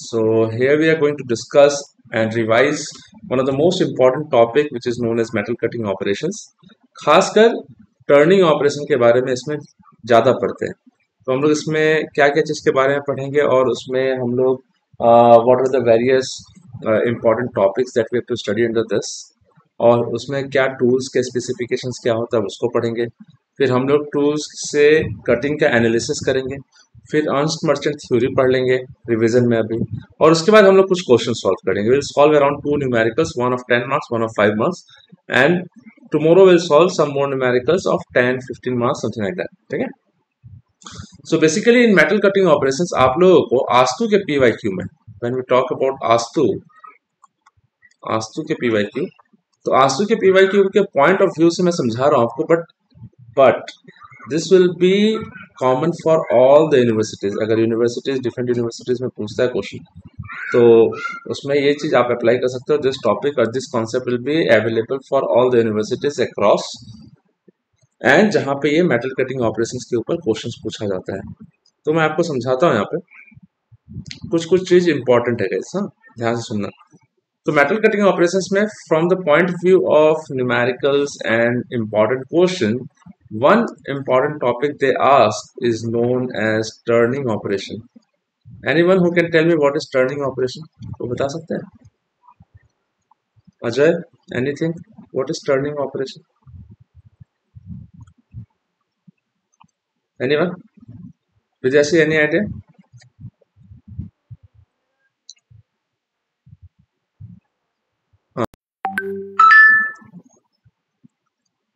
So here we are going to discuss and revise one of the most important topic which is known as metal cutting operations. खासकर turning operation के बारे में इसमें ज़्यादा पढ़ते हैं। तो हम लोग इसमें क्या क्या चीज़ के बारे में पढ़ेंगे और उसमें हम लोग what are the various important topics that we have to study under this, और उसमें क्या टूल्स के स्पेसिफिकेशंस क्या होता है उसको पढ़ेंगे। फिर हम लोग टूल्स से कटिंग का एनालिसिस करेंगे। फिर अर्नस्ट मर्चेंट थ्योरी पढ़ लेंगे रिवीजन में अभी, और उसके बाद हम लोग कुछ क्वेश्चन सॉल्व करेंगे। Will solve around 2 numericals, one of 10 marks, one of 5 marks, and tomorrow will solve some more numericals of 10-15 marks, something like that. ठीक है। So basically in metal cutting operations आप लोगों को आस्तु के पीवाईक्यू में, when we talk about आस्तु के पीवाईक्यू, तो आस्तु के पीवाईक्यू के पॉइंट ऑफ व्यू से मैं समझा रहा हूं आपको, but this will B common for all the universities. अगर यूनिवर्सिटीज डिफरेंट यूनिवर्सिटीज में पूछता है क्वेश्चन, तो उसमें ये चीज आप अप्लाई कर सकते हो। दिस टॉपिक और this concept will be available for all the universities across, and जहाँ पे ये मेटल कटिंग ऑपरेशंस के ऊपर क्वेश्चंस पूछा जाता है। तो मैं आपको समझाता हूँ यहाँ पे कुछ कुछ चीज इंपॉर्टेंट है गाइस, हाँ ध्यान से सुनना। तो मेटल कटिंग ऑपरेशंस में from the point of view of numericals and important question, one important topic they ask is known as turning operation. Anyone who can tell me what is turning operation? तो बता सकते हैं? Ajay, anything? What is turning operation? Anyone? विजयसी, any idea?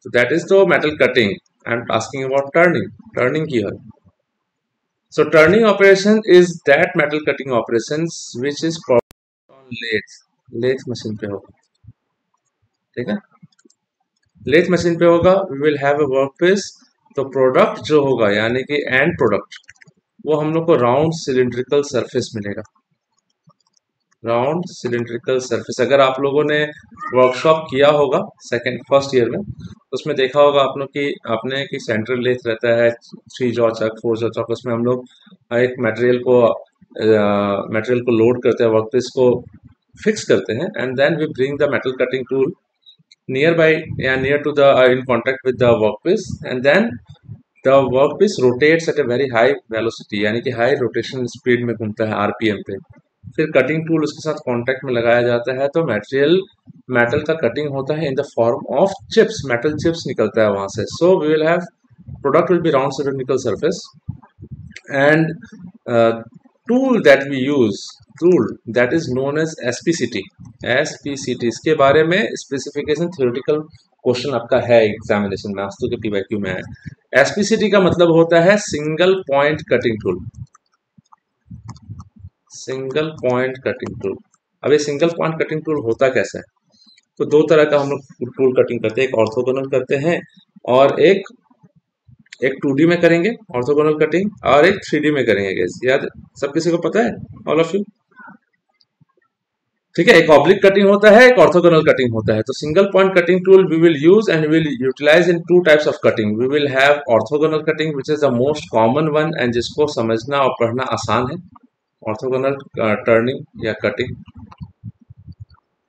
So that is the metal cutting. I'm asking about turning. Turning की है. So turning operation is that metal cutting operations which is performed on lathe. Lathe machine पे होगा. ठीक है? Lathe machine पे होगा. We will have a workpiece. तो product जो होगा यानी कि end product, वो हम लोग को round cylindrical surface मिलेगा। Round cylindrical surface. अगर आप लोगों ने वर्कशॉप किया होगा फर्स्ट ईयर में, तो उसमें देखा होगा आप लोग कि आपने कि सेंट्रल लेथ रहता है 3 जॉ चक 4 जॉ चक, उसमें हम लोग एक मटेरियल को लोड करते हैं, वर्कपीस को फिक्स करते हैं, and then we bring the metal cutting tool near by या near to the in contact with the workpiece, and then the workpiece rotates at a very high velocity, यानी कि high rotation speed में घूमता है RPM पे। फिर cutting tool उसके साथ कांटेक्ट में लगाया जाता है, तो मेटल का कटिंग होता है in the form of chips, metal chips निकलता है वहां से। So we will have product will be round cylindrical surface, and tool that we use, tool that is known as SPCT. SPCT इसके बारे में स्पेसिफिकेशन थ्योरेटिकल क्वेश्चन आपका है examination में, आस्तु के पीवाईक्यू में है। एसपीसीटी का मतलब होता है single point cutting tool, single point cutting tool. अब ये सिंगल पॉइंट कटिंग टूल होता कैसा है? तो दो तरह का हम लोग टूल कटिंग करते हैं, एक ऑर्थोगोनल करते हैं और एक 2D में करेंगे ऑर्थोगोनल कटिंग, और एक 3D में करेंगे। गैस याद सब किसी को पता है? All of you? ठीक है। एक ऑब्लिक कटिंग होता है, एक ऑर्थोगोनल कटिंग होता है। तो single point cutting tool we will use and will utilize in 2 types of cutting. We will have orthogonal cutting which is the most common one, and जिसको समझना और पढ़ना आसान है, ऑर्थोगोनल टर्निंग या कटिंग।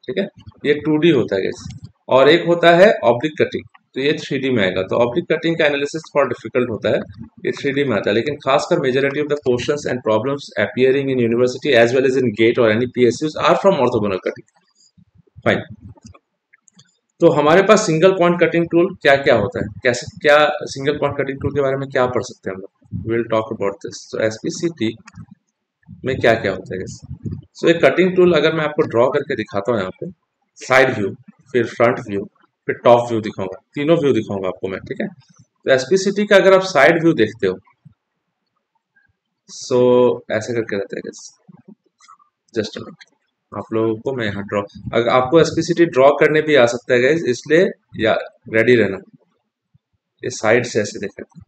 ठीक है, ये 2D होता है गैस। और एक होता है ऑब्लिक कटिंग, तो ये 3D में आएगा। तो ऑब्लिक कटिंग का एनालिसिस थोड़ा डिफिकल्ट होता है, ये 3D में आता है, लेकिन खासकर majority of the questions and problems appearing in university as well as in GATE और any PSUs are from orthogonal cutting. Fine. तो हमारे पास सिंगल पॉइंट कटिंग टूल क्या क्या होता है, कैसे क्या सिंगल पॉइंट कटिंग टूल के बारे में क्या पढ़ सकते हैं हम लोग? Will talk about this. तो एसपीसीटी में क्या क्या होता है? सो एक कटिंग टूल अगर मैं आपको ड्रॉ करके दिखाता हूँ यहाँ पे, साइड व्यू, फिर फ्रंट व्यू, फिर टॉप व्यू दिखाऊंगा, तीनों व्यू दिखाऊंगा आपको मैं। ठीक है। तो एसपीसीटी का अगर आप साइड व्यू देखते हो, सो ऐसे करके रहता है। जस्ट आप लोगों को मैं यहाँ ड्रॉ, अगर आपको एसपीसीटी ड्रॉ करने भी आ सकता है गाइस, इसलिए या रेडी रहना। ये साइड से ऐसे देख रहे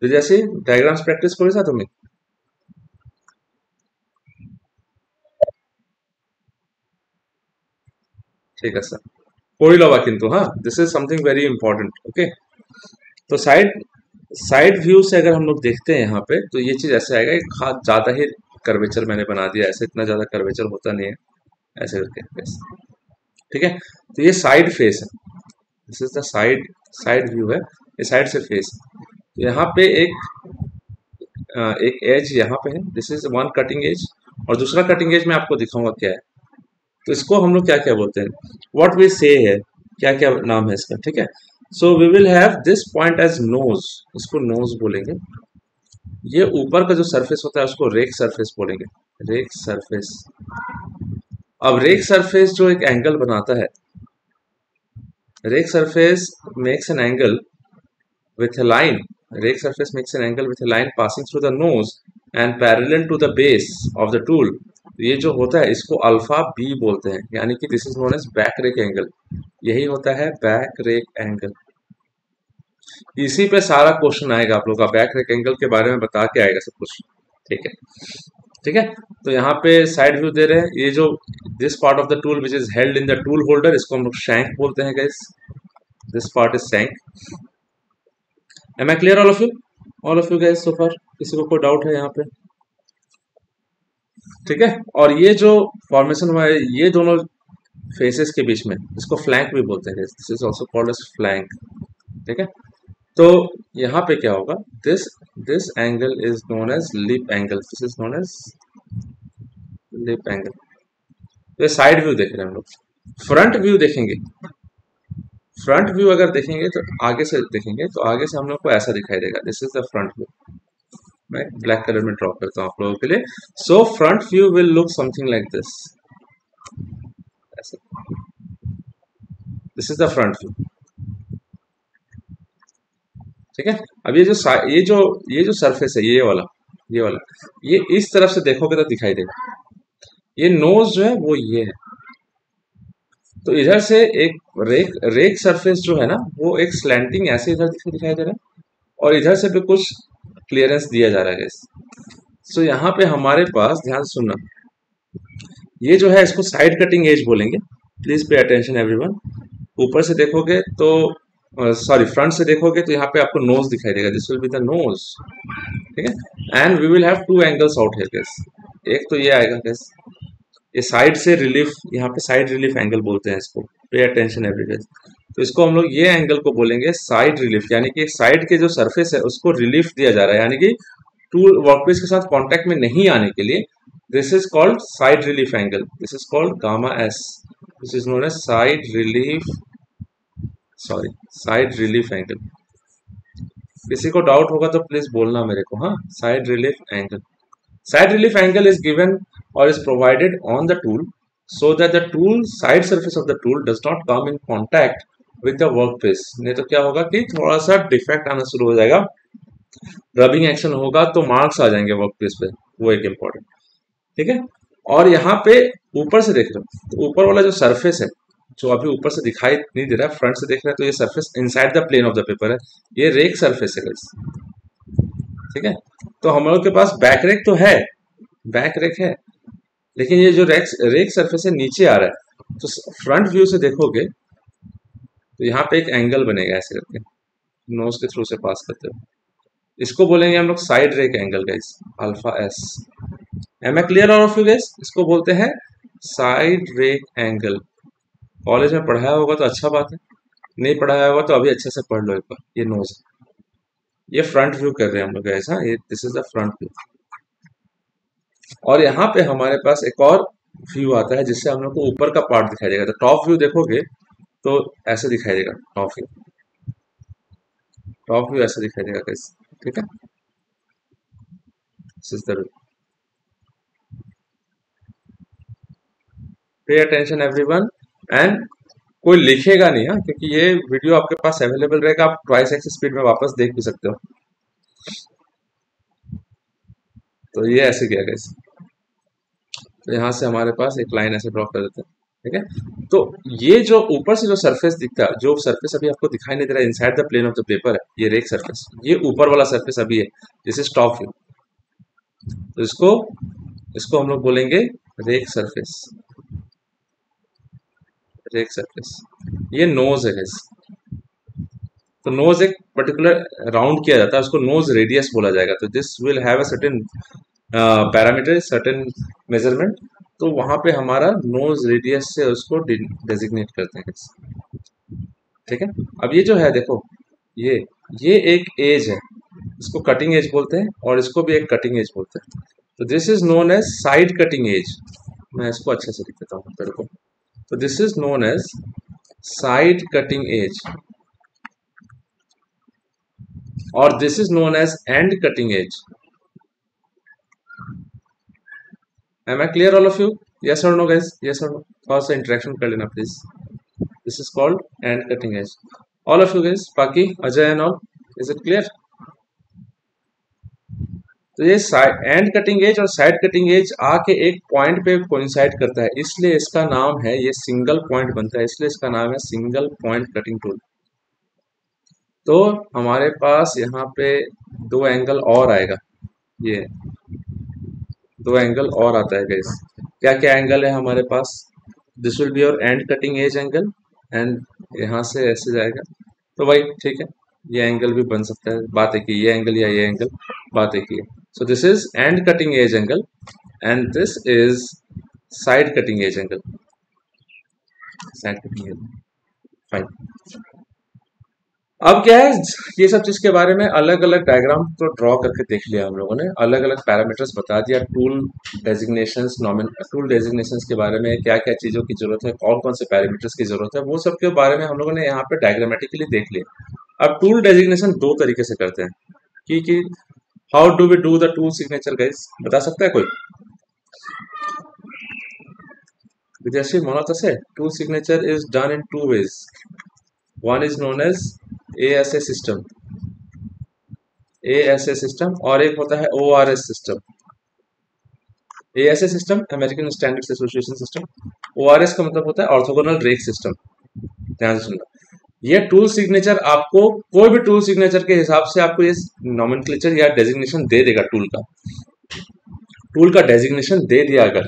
तो जैसे डायग्राम्स प्रैक्टिस करो सा तुम्हें। ठीक है सर, कोई लवा किंतु हाँ, this is something very important. Okay, तो साइड साइड व्यू से अगर हम लोग देखते हैं यहाँ पे तो ये चीज ऐसे आएगा कि ज्यादा ही कर्वेचर मैंने बना दिया, ऐसे इतना ज्यादा कर्वेचर होता नहीं है, ऐसे करके फेस। ठीक है, तो ये साइड फेस है, this is the side, side view है, ये साइड से फेस। तो यहाँ पे एक एज यहाँ पे है, this is one cutting edge, और दूसरा कटिंग एज मैं आपको दिखाऊंगा क्या है। तो इसको हम लोग क्या क्या बोलते हैं, व्हाट वी से है, क्या क्या नाम है इसका। ठीक है, so we will have this point as nose, इसको नोज बोलेंगे। ये ऊपर का जो सरफेस होता है उसको रेक सरफेस बोलेंगे, रेक सरफेस। अब रेक सरफेस जो एक एंगल बनाता है, rake surface makes an angle with a line, rake surface makes an angle with a line passing through the nose and parallel to the base of the tool। ये जो होता है इसको alpha B बोलते हैं, यानी कि this is known as back rake angle, यही होता है बैक रेक एंगल। इसी पे सारा क्वेश्चन आएगा आप लोग का, बैक रेक एंगल के बारे में बता के आएगा सब कुछ। ठीक है, ठीक है। तो यहाँ पे साइड व्यू दे रहे हैं, ये जो this part of the tool which is held in the tool holder, इसको हम लोग शैंक बोलते हैं guys, this part is shank. Am I clear all of you guys so far? किसी को कोई डाउट है यहाँ पे? ठीक है, और ये जो फॉर्मेशन हुआ है ये दोनों फेसेस के बीच में, इसको फ्लैंक भी बोलते हैं, this is also called as flank. ठीक है, तो यहाँ पे क्या होगा, this this angle is known as lip angle, this is known as lip angle. तो ये साइड व्यू देख रहे हैं हम लोग। फ्रंट व्यू देखेंगे, फ्रंट व्यू अगर देखेंगे तो आगे से देखेंगे तो आगे से हम लोग को ऐसा दिखाई देगा, this is the front view. मैं ब्लैक कलर में ड्रॉ करता हूँ आप लोगों के लिए। So front view will look something like this, this is the front view. ठीक है, अब ये जो सरफेस है, ये वाला ये इस तरफ से देखोगे तो दिखाई देगा, ये नोज जो है वो ये है। तो इधर से एक रेक सरफेस जो है ना वो एक स्लैंटिंग ऐसे इधर दिखाई दे रहा है, और इधर से भी कुछ क्लियरेंस दिया जा रहा है। सो यहाँ पे हमारे पास ध्यान से सुनना, ये जो है इसको साइड कटिंग एज बोलेंगे, प्लीज पे अटेंशन एवरीवन। ऊपर से देखोगे तो सॉरी फ्रंट से देखोगे तो यहाँ पे आपको नोज दिखाई देगा, this will be the nose. ठीक है, and we will have two angles out here guys, एक तो ये आएगा गाइस, ये साइड से रिलीफ, यहाँ पे साइड रिलीफ एंगल बोलते हैं इसको, पे अटेंशन एवरीवन। तो इसको हम लोग ये एंगल को बोलेंगे साइड रिलीफ, यानी कि साइड के जो सरफेस है उसको रिलीफ दिया जा रहा है, यानी कि टूल वर्कपीस के साथ कांटेक्ट में नहीं आने के लिए, this is called side relief angle, this is called gamma s, this is known as side relief, sorry side relief angle. किसी को डाउट होगा तो प्लीज बोलना मेरे को, हाँ, side relief angle. Side relief angle is given or is provided on the tool so that the tool side surface of the tool does not come in contact with the workpiece। नहीं तो क्या होगा कि थोड़ा सा defect आना शुरू हो जाएगा, रबिंग एक्शन होगा तो मार्क्स आ जाएंगे वर्कपीस पे, वो एक इम्पोर्टेंट। ठीक है, और यहाँ पे ऊपर से देख रहे हो तो ऊपर वाला जो सरफेस है जो अभी ऊपर से दिखाई नहीं दे रहा है, फ्रंट से देख रहे हैं तो ये surface inside the plane of the paper है, ये रेक सरफेस है। ठीक है, तो हम लोग के पास बैक रेक तो है, बैक रेक है, लेकिन ये जो रेक सरफेस है नीचे आ रहा है। तो फ्रंट व्यू से देखोगे तो यहाँ पे एक एंगल बनेगा ऐसे करके, नोज के थ्रू से पास करते हुए, इसको बोलेंगे हम लोग side rake angle guys, alpha s. Am I clear all of you guys? इसको बोलते हैं साइड रेक एंगल। कॉलेज में पढ़ाया होगा तो अच्छा बात है, नहीं पढ़ाया होगा तो अभी अच्छे से पढ़ लो एक बार। ये नोज, ये फ्रंट व्यू कर रहे हैं हम लोग ऐसा, ये this is the front view. और यहाँ पे हमारे पास एक और व्यू आता है जिससे हम लोग को ऊपर का पार्ट दिखाई देगा। तो टॉप व्यू देखोगे तो ऐसे दिखाई देगा, टॉप व्यू ऐसे दिखाई देगा कैसे। ठीक है, पे अटेंशन एवरीवन, एंड कोई लिखेगा नहीं, हाँ, क्योंकि ये वीडियो आपके पास अवेलेबल रहेगा, आप ट्वाइस एक्स स्पीड में वापस देख भी सकते हो। तो ये ऐसे किया कैसे, तो यहाँ से हमारे पास एक लाइन ऐसे ड्रॉ कर देते हैं। ठीक है, तो ये जो ऊपर से जो सरफेस दिखता है, जो सरफेस अभी आपको दिखाई नहीं दे रहा है inside the plane of the paper है, ये रेक सरफेस, ये ऊपर वाला सरफेस अभी है, दिस इज टॉप व्यू। तो इसको हम लोग बोलेंगे रेक सरफेस, रेक सरफेस। ये नोज है, तो नोज एक पर्टिकुलर राउंड किया जाता है, उसको नोज रेडियस बोला जाएगा। तो this will have a certain parameter, certain measurement. तो वहां पे हमारा नोज रेडियस से उसको डेजिग्नेट करते हैं। ठीक है, अब ये जो है देखो, ये ये एक एज है, इसको कटिंग एज बोलते हैं और इसको भी एक कटिंग एज बोलते हैं। तो this is known as side cutting edge. मैं इसको अच्छे से लिख देता हूँ तेरे को। तो this is known as side cutting edge और this is known as end cutting edge. Am I clear, all of you? Yes or no, guys? Yes or no? थोड़ा सा इंटरेक्शन कर लेना please. This is called end cutting edge. All of you guys, बाकी Ajay and all, is it clear? तो ये end cutting edge और side cutting edge आके एक पॉइंट पे कोइंसाइड करता है, इसलिए इसका नाम है, ये सिंगल पॉइंट बनता है, इसलिए इसका नाम है सिंगल पॉइंट कटिंग टूल। तो हमारे पास यहाँ पे दो एंगल और आएगा, ये दो एंगल और आता है गाइस। क्या क्या एंगल है हमारे पास? This will be your end cutting edge angle and यहाँ से ऐसे जाएगा। तो भाई ठीक है, ये एंगल भी बन सकता है, बात एक ही, ये एंगल या ये एंगल, बात एक ही है। सो this is and cutting edge angle and this is side cutting edge angle, side cutting as. Fine. अब क्या है, ये सब चीज के बारे में अलग अलग डायग्राम तो ड्रॉ करके देख लिया हम लोगों ने, अलग अलग पैरामीटर्स बता दिया, टूल डेजिग्नेशंस, टूल डेजिग्नेशंस के बारे में क्या क्या चीजों की जरूरत है, कौन कौन से पैरामीटर्स की जरूरत है, वो सब के बारे में हम लोगों ने यहाँ पे डायग्रामेटिकली देख लिया। अब टूल डेजिग्नेशन दो तरीके से करते हैं कि how do we do the tool signature guys, बता सकता है कोई? विद्यार्थी मनोता से tool signature is done in two ways. One is known as ASA system, ASA system, और एक होता है ORS system. ASA system American standard association system, ORS का मतलब होता है ऑर्थोगोनल रेक सिस्टम। ध्यान से सुनना, ये टूल सिग्नेचर आपको कोई भी टूल सिग्नेचर के हिसाब से आपको ये नॉमेनक्लेचर या डेजिग्नेशन दे देगा, टूल का डेजिग्नेशन दे दिया अगर,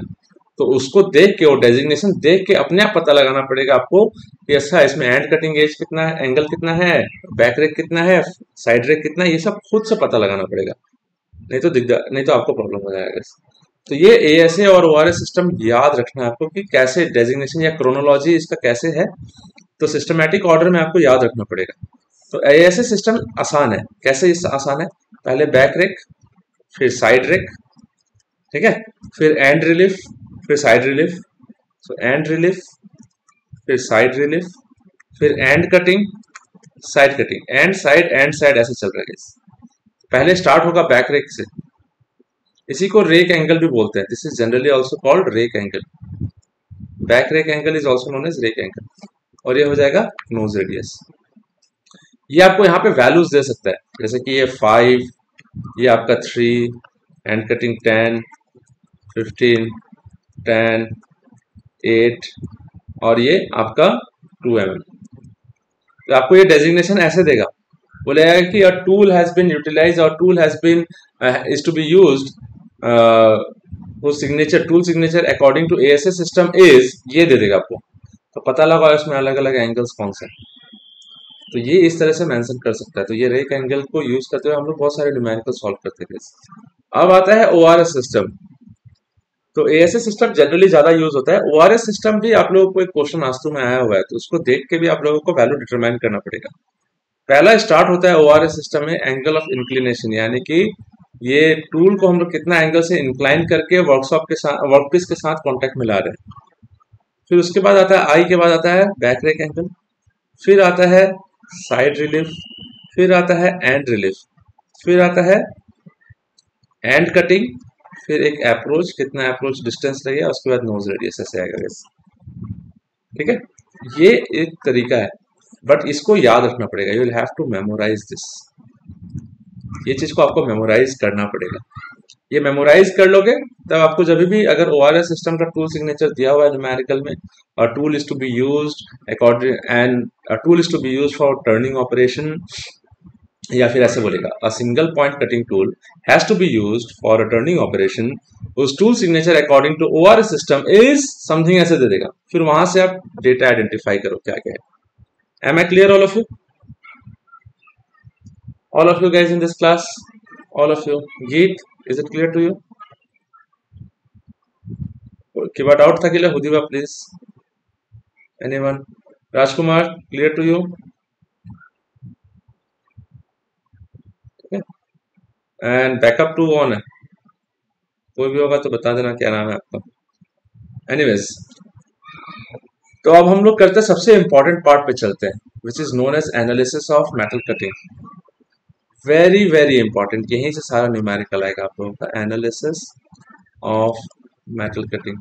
तो उसको देख के, वो डेजिग्नेशन देख के अपने आप पता लगाना पड़ेगा आपको कि अच्छा इसमें एंड कटिंग एज कितना है, एंगल कितना है, बैक रेक कितना है, साइड रेक कितना है, ये सब खुद से पता लगाना पड़ेगा, नहीं तो आपको प्रॉब्लम हो जाएगा। तो ये ASA और ORS सिस्टम याद रखना है आपको कि कैसे डेजिग्नेशन या क्रोनोलॉजी इसका कैसे है, तो सिस्टमैटिक ऑर्डर में आपको याद रखना पड़ेगा। तो ASA सिस्टम आसान है, कैसे आसान है? पहले बैक रेक, फिर साइड रेक, ठीक है, फिर एंड रिलीफ, फिर side relief, so and relief, फिर साइड रिलीफ, फिर and cutting, side cutting, and side ऐसे चल रहा है। पहले स्टार्ट होगा बैक रेक से, इसी को रेक एंगल भी बोलते हैं, this is generally also called rake angle. Back rake angle is also known as rake angle, और ये हो जाएगा नोज रेडियस। ये आपको यहाँ पे वैल्यूज दे सकता है, जैसे कि ये 5, ये आपका 3, एंड कटिंग 10, 15, 10, 8 और ये आपका 2 mm। तो आपको ये डेजिग्नेशन ऐसे देगा, बोलेगा कि a tool has been utilized और tool has been is to be used, वो signature, tool signature according to ASA system is, ये दे देगा आपको। तो पता लगा इसमें अलग अलग एंगल्स कौन से, तो ये इस तरह से मेंशन कर सकता है। तो ये रेक एंगल को यूज करते हुए हम लोग बहुत सारे न्यूमेरिकल सॉल्व करते थे। अब आता है ORS सिस्टम। तो ASA सिस्टम जनरली ज्यादा यूज होता है, ORS सिस्टम भी आप लोगों को एक क्वेश्चन आंसर में आया हुआ है, तो उसको देख के भी आप लोगों को वैल्यू डिटरमाइन करना पड़ेगा। पहला स्टार्ट होता है ORS सिस्टम में एंगल ऑफ इंक्लिनेशन, यानी कि ये टूल को हम लोग कितना एंगल से इंक्लाइन करके वर्कपीस के साथ कॉन्टेक्ट में ला रहे हैं। फिर उसके बाद आता है आई के बाद आता है बैक रेक एंगल, फिर आता है साइड रिलीफ, फिर आता है एंड रिलीफ, फिर आता है एंड कटिंग, फिर एक अप्रोच, कितना अप्रोच डिस्टेंस लगेगा, उसके बाद नोज रेडियस ऐसे आएगा। ठीक है, ये एक तरीका है, बट इसको याद रखना पड़ेगा, you will have to memorize this. ये चीज को आपको मेमोराइज करना पड़ेगा। ये मेमोराइज कर लोगे तब आपको जब भी अगर ORS सिस्टम का टूल सिग्नेचर दिया हुआ है न्यूमेरिकल में, और tool is to be used according and tool is to be used for turning operation, या फिर ऐसे बोलेगा a single point cutting tool has to be used for a turning operation, उस tool signature according to ORS system is something ऐसे दे देगा। फिर वहां से आप डेटा आइडेंटिफाई करो क्या क्या है। Am I clear all of you? All of you guys in this class, all of you. Geet, is it clear to you? Kiba doubt tha kile Hudiba, please. Anyone? Rajkumar, clear to you? Okay. And backup 2 on है. कोई भी होगा तो बता देना क्या नाम है आपका. Anyways, तो अब हम लोग करते हैं सबसे इंपॉर्टेंट पार्ट पे चलते हैं, which is known as analysis of metal cutting. Very very important, यहीं से सारा न्यूमेरिकल आएगा आप लोगों का. Analysis of metal cutting.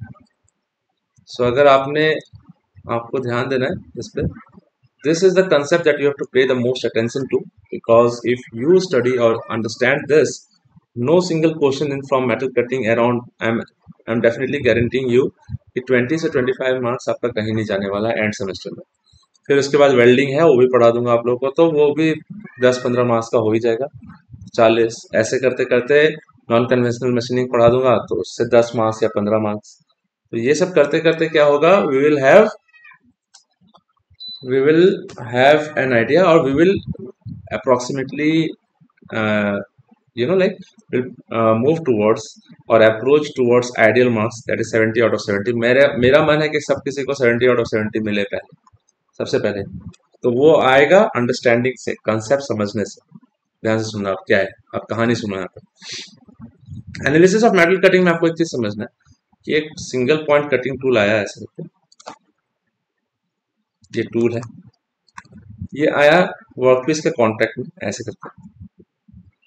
So अगर आपको ध्यान देना है इस पे. This is the concept that you have to pay the most attention to, because if you study or understand this, no single question in from metal cutting around, I'm definitely guaranteeing you कि 20 से 25 marks आपका कहीं नहीं जाने वाला है end semester में. फिर उसके बाद वेल्डिंग है, वो भी पढ़ा दूंगा आप लोगों को, तो वो भी 10-15 मार्क्स का हो ही जाएगा. 40 ऐसे करते करते नॉन कन्वेंशनल मशीनिंग पढ़ा दूंगा, तो उससे 10 मार्क्स या 15 मार्क्स. तो ये सब करते करते क्या होगा, we will have an idea, or we will approximately uh, like will move towards or approach towards ideal marks, that is 70 out of 70. मेरा मन है कि सब किसी को 70 out of 70 मिले पहले, सबसे पहले. तो वो आएगा अंडरस्टैंडिंग से, कंसेप्ट समझने से. ध्यान से सुनना, आप क्या है, आप कहानी सुनो यहाँ पे. एनालिसिस ऑफ मेटल कटिंग में आपको एक चीज समझना है कि एक सिंगल पॉइंट कटिंग टूल आया है ऐसे करके. ये टूल है, ये आया वर्कपीस के कॉन्टेक्ट में ऐसे करके.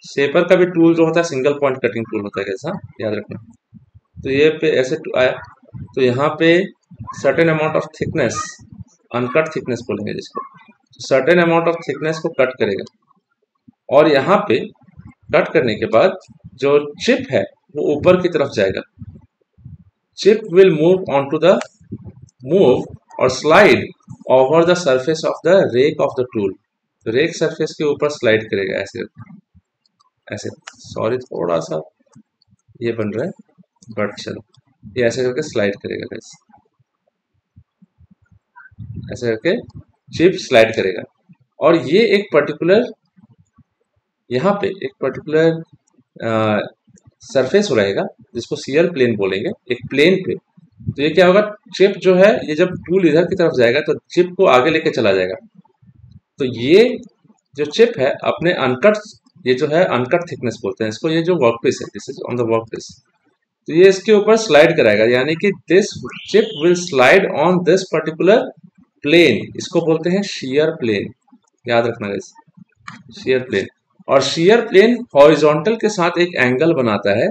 शेपर का भी टूल जो होता है सिंगल पॉइंट कटिंग टूल होता है, कैसा याद रखना. तो ये पे ऐसे आया, तो यहाँ पे certain amount of thickness, uncut thickness बोलेंगे जिसको, सर्टेन अमाउंट ऑफ थिकनेस को कट करेगा. और यहाँ पे कट करने के बाद जो चिप है वो ऊपर की तरफ जाएगा. Chip will move on to the move और slide over the surface of the rake of the tool. Rake surface के ऊपर स्लाइड करेगा ऐसे ऐसे. सॉरी थोड़ा सा ये बन रहा है, बट चलो, ये ऐसे करके स्लाइड करेगा कैसे, ऐसे करके चिप स्लाइड करेगा. और ये एक पर्टिकुलर, यहाँ पे एक पर्टिकुलर सरफेस रहेगा जिसको शियर प्लेन बोलेंगे, एक प्लेन पे. तो ये क्या होगा, चिप जो है, ये जब टूल इधर की तरफ जाएगा तो चिप को आगे लेके चला जाएगा. तो ये जो चिप है अपने अनकट, ये जो है अनकट थिकनेस बोलते हैं इसको, ये जो वर्कपीस है, this is on the workpiece, तो ये इसके ऊपर स्लाइड कराएगा. यानी कि this chip will slide on this particular plane, इसको बोलते हैं शियर प्लेन. याद रखना गाइस, शियर प्लेन. और शियर प्लेन हॉरिजॉन्टल के साथ एक एंगल बनाता है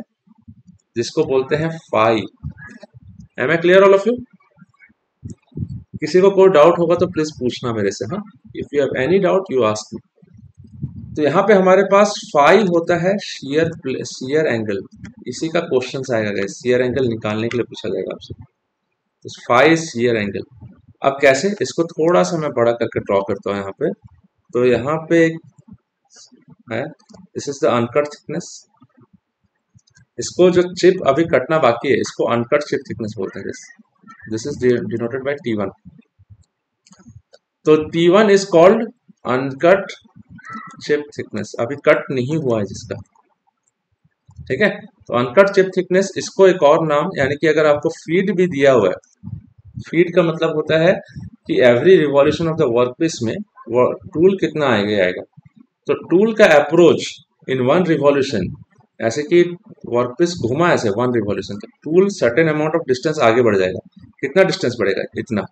जिसको बोलते हैं phi. Am I clear all of you? किसी को कोई डाउट होगा तो प्लीज पूछना मेरे से. हाँ, if you have any doubt you ask me. तो यहाँ पे हमारे पास फाई होता है शियर एंगल. इसी का क्वेश्चन आएगा गाइस, शियर एंगल निकालने के लिए पूछा जाएगा आपसे. तो फाई शियर एंगल. अब कैसे, इसको थोड़ा सा मैं बड़ा करके ड्रॉ करता हूँ यहाँ पे. तो यहाँ पे है, this is the uncut thickness. इसको जो चिप अभी कटना बाकी है इसको अनकट चिप थिकनेस बोलते हैं. This is denoted by T1. तो T1 is called uncut chip thickness, अभी कट नहीं हुआ है जिसका. ठीक है, तो अनकट चिप थिकनेस, इसको एक और नाम, यानी कि अगर आपको फीड भी दिया हुआ है, फीड का मतलब होता है कि every revolution of the workpiece में टूल कितना आएगा. तो टूल का अप्रोच इन वन रिवॉल्यूशन, ऐसे कि वर्कपीस घुमा ऐसे 1 रिवॉल्यूशन, तो tool certain amount of distance आगे बढ़ जाएगा. कितना डिस्टेंस बढ़ेगा, इतना.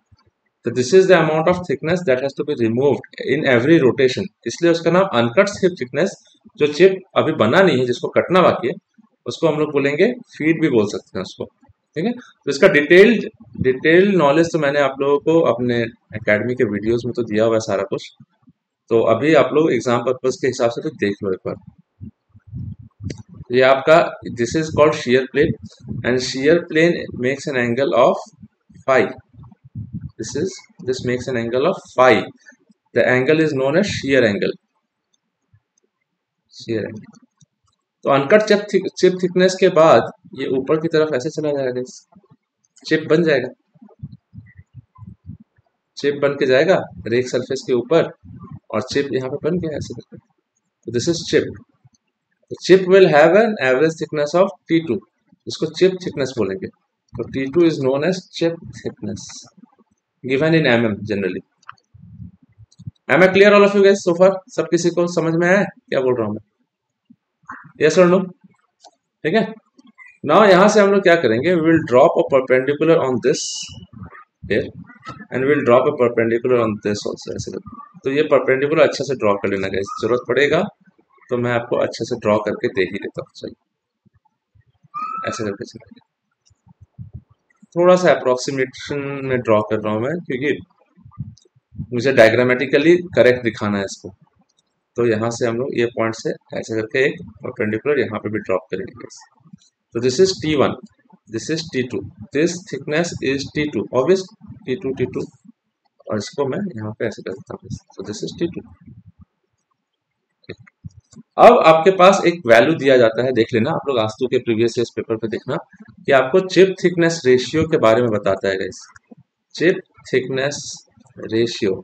तो this is the amount of thickness that has to be removed in every rotation. इसलिए उसका नाम अनकट चिप थिकनेस. जो चिप अभी बना नहीं है, जिसको कटना बाकी है, उसको हम लोग बोलेंगे फीड भी बोल सकते हैं उसको. ठीक है, तो इसका डिटेल्ड नॉलेज तो मैंने आप लोगों को अपने एकेडमी के वीडियोस में तो दिया हुआ है सारा कुछ. तो अभी आप लोग एग्जाम पर्पज के हिसाब से तो देख लो एक बार. ये आपका, this is called shear plane, and shear plane makes an angle of phi. this makes an angle of phi. The angle is known as shear angle. तो अनकट चिप थिकनेस के बाद ये ऊपर की तरफ ऐसे चला जाएगा, चिप बन जाएगा. चिप बन के जाएगा रेक सरफेस के ऊपर, और चिप यहाँ पे बन गया ऐसे करके. This is chip. Chip will have an average thickness of T2. इसको चिप थिकनेस बोलेंगे. तो T2 is known as chip thickness given in mm generally. Am I clear all of you guys so far? सब किसी को समझ में आया क्या बोल रहा हूँ मैं? यस और नो? ठीक है. नाउ यहाँ से हम लोग क्या करेंगे, we will drop a perpendicular on this here and we'll drop a perpendicular on this also. ऐसे करके तो ये परपेंडिकुलर अच्छे से ड्रॉ कर लेना गाइस. जरूरत पड़ेगा तो मैं आपको अच्छे से ड्रॉ करके दे ही देता हूँ. चलिए ऐसे करके चलेंगे. थोड़ा सा अप्रोक्सीमेशन में ड्रॉ कर रहा हूँ मैं, क्योंकि मुझे डायग्रामेटिकली करेक्ट दिखाना है इसको. तो यहाँ से हम लोग ये पॉइंट से ऐसे करके एक परपेंडिकुलर यहाँ पे भी ड्रॉप करेंगे गाइस. तो this is T1, this is T2, this thickness is T2, obvious T2 और इसको मैं यहाँ पे ऐसे कर देता हूँ. तो दिस इज T2. अब आपके पास एक वैल्यू दिया जाता है, देख लेना आप लोग आस्तु के प्रीवियस ईयर पेपर पे देखना कि आपको चिप थिकनेस रेशियो के बारे में बताता है गाइस. चिप थिकनेस रेशियो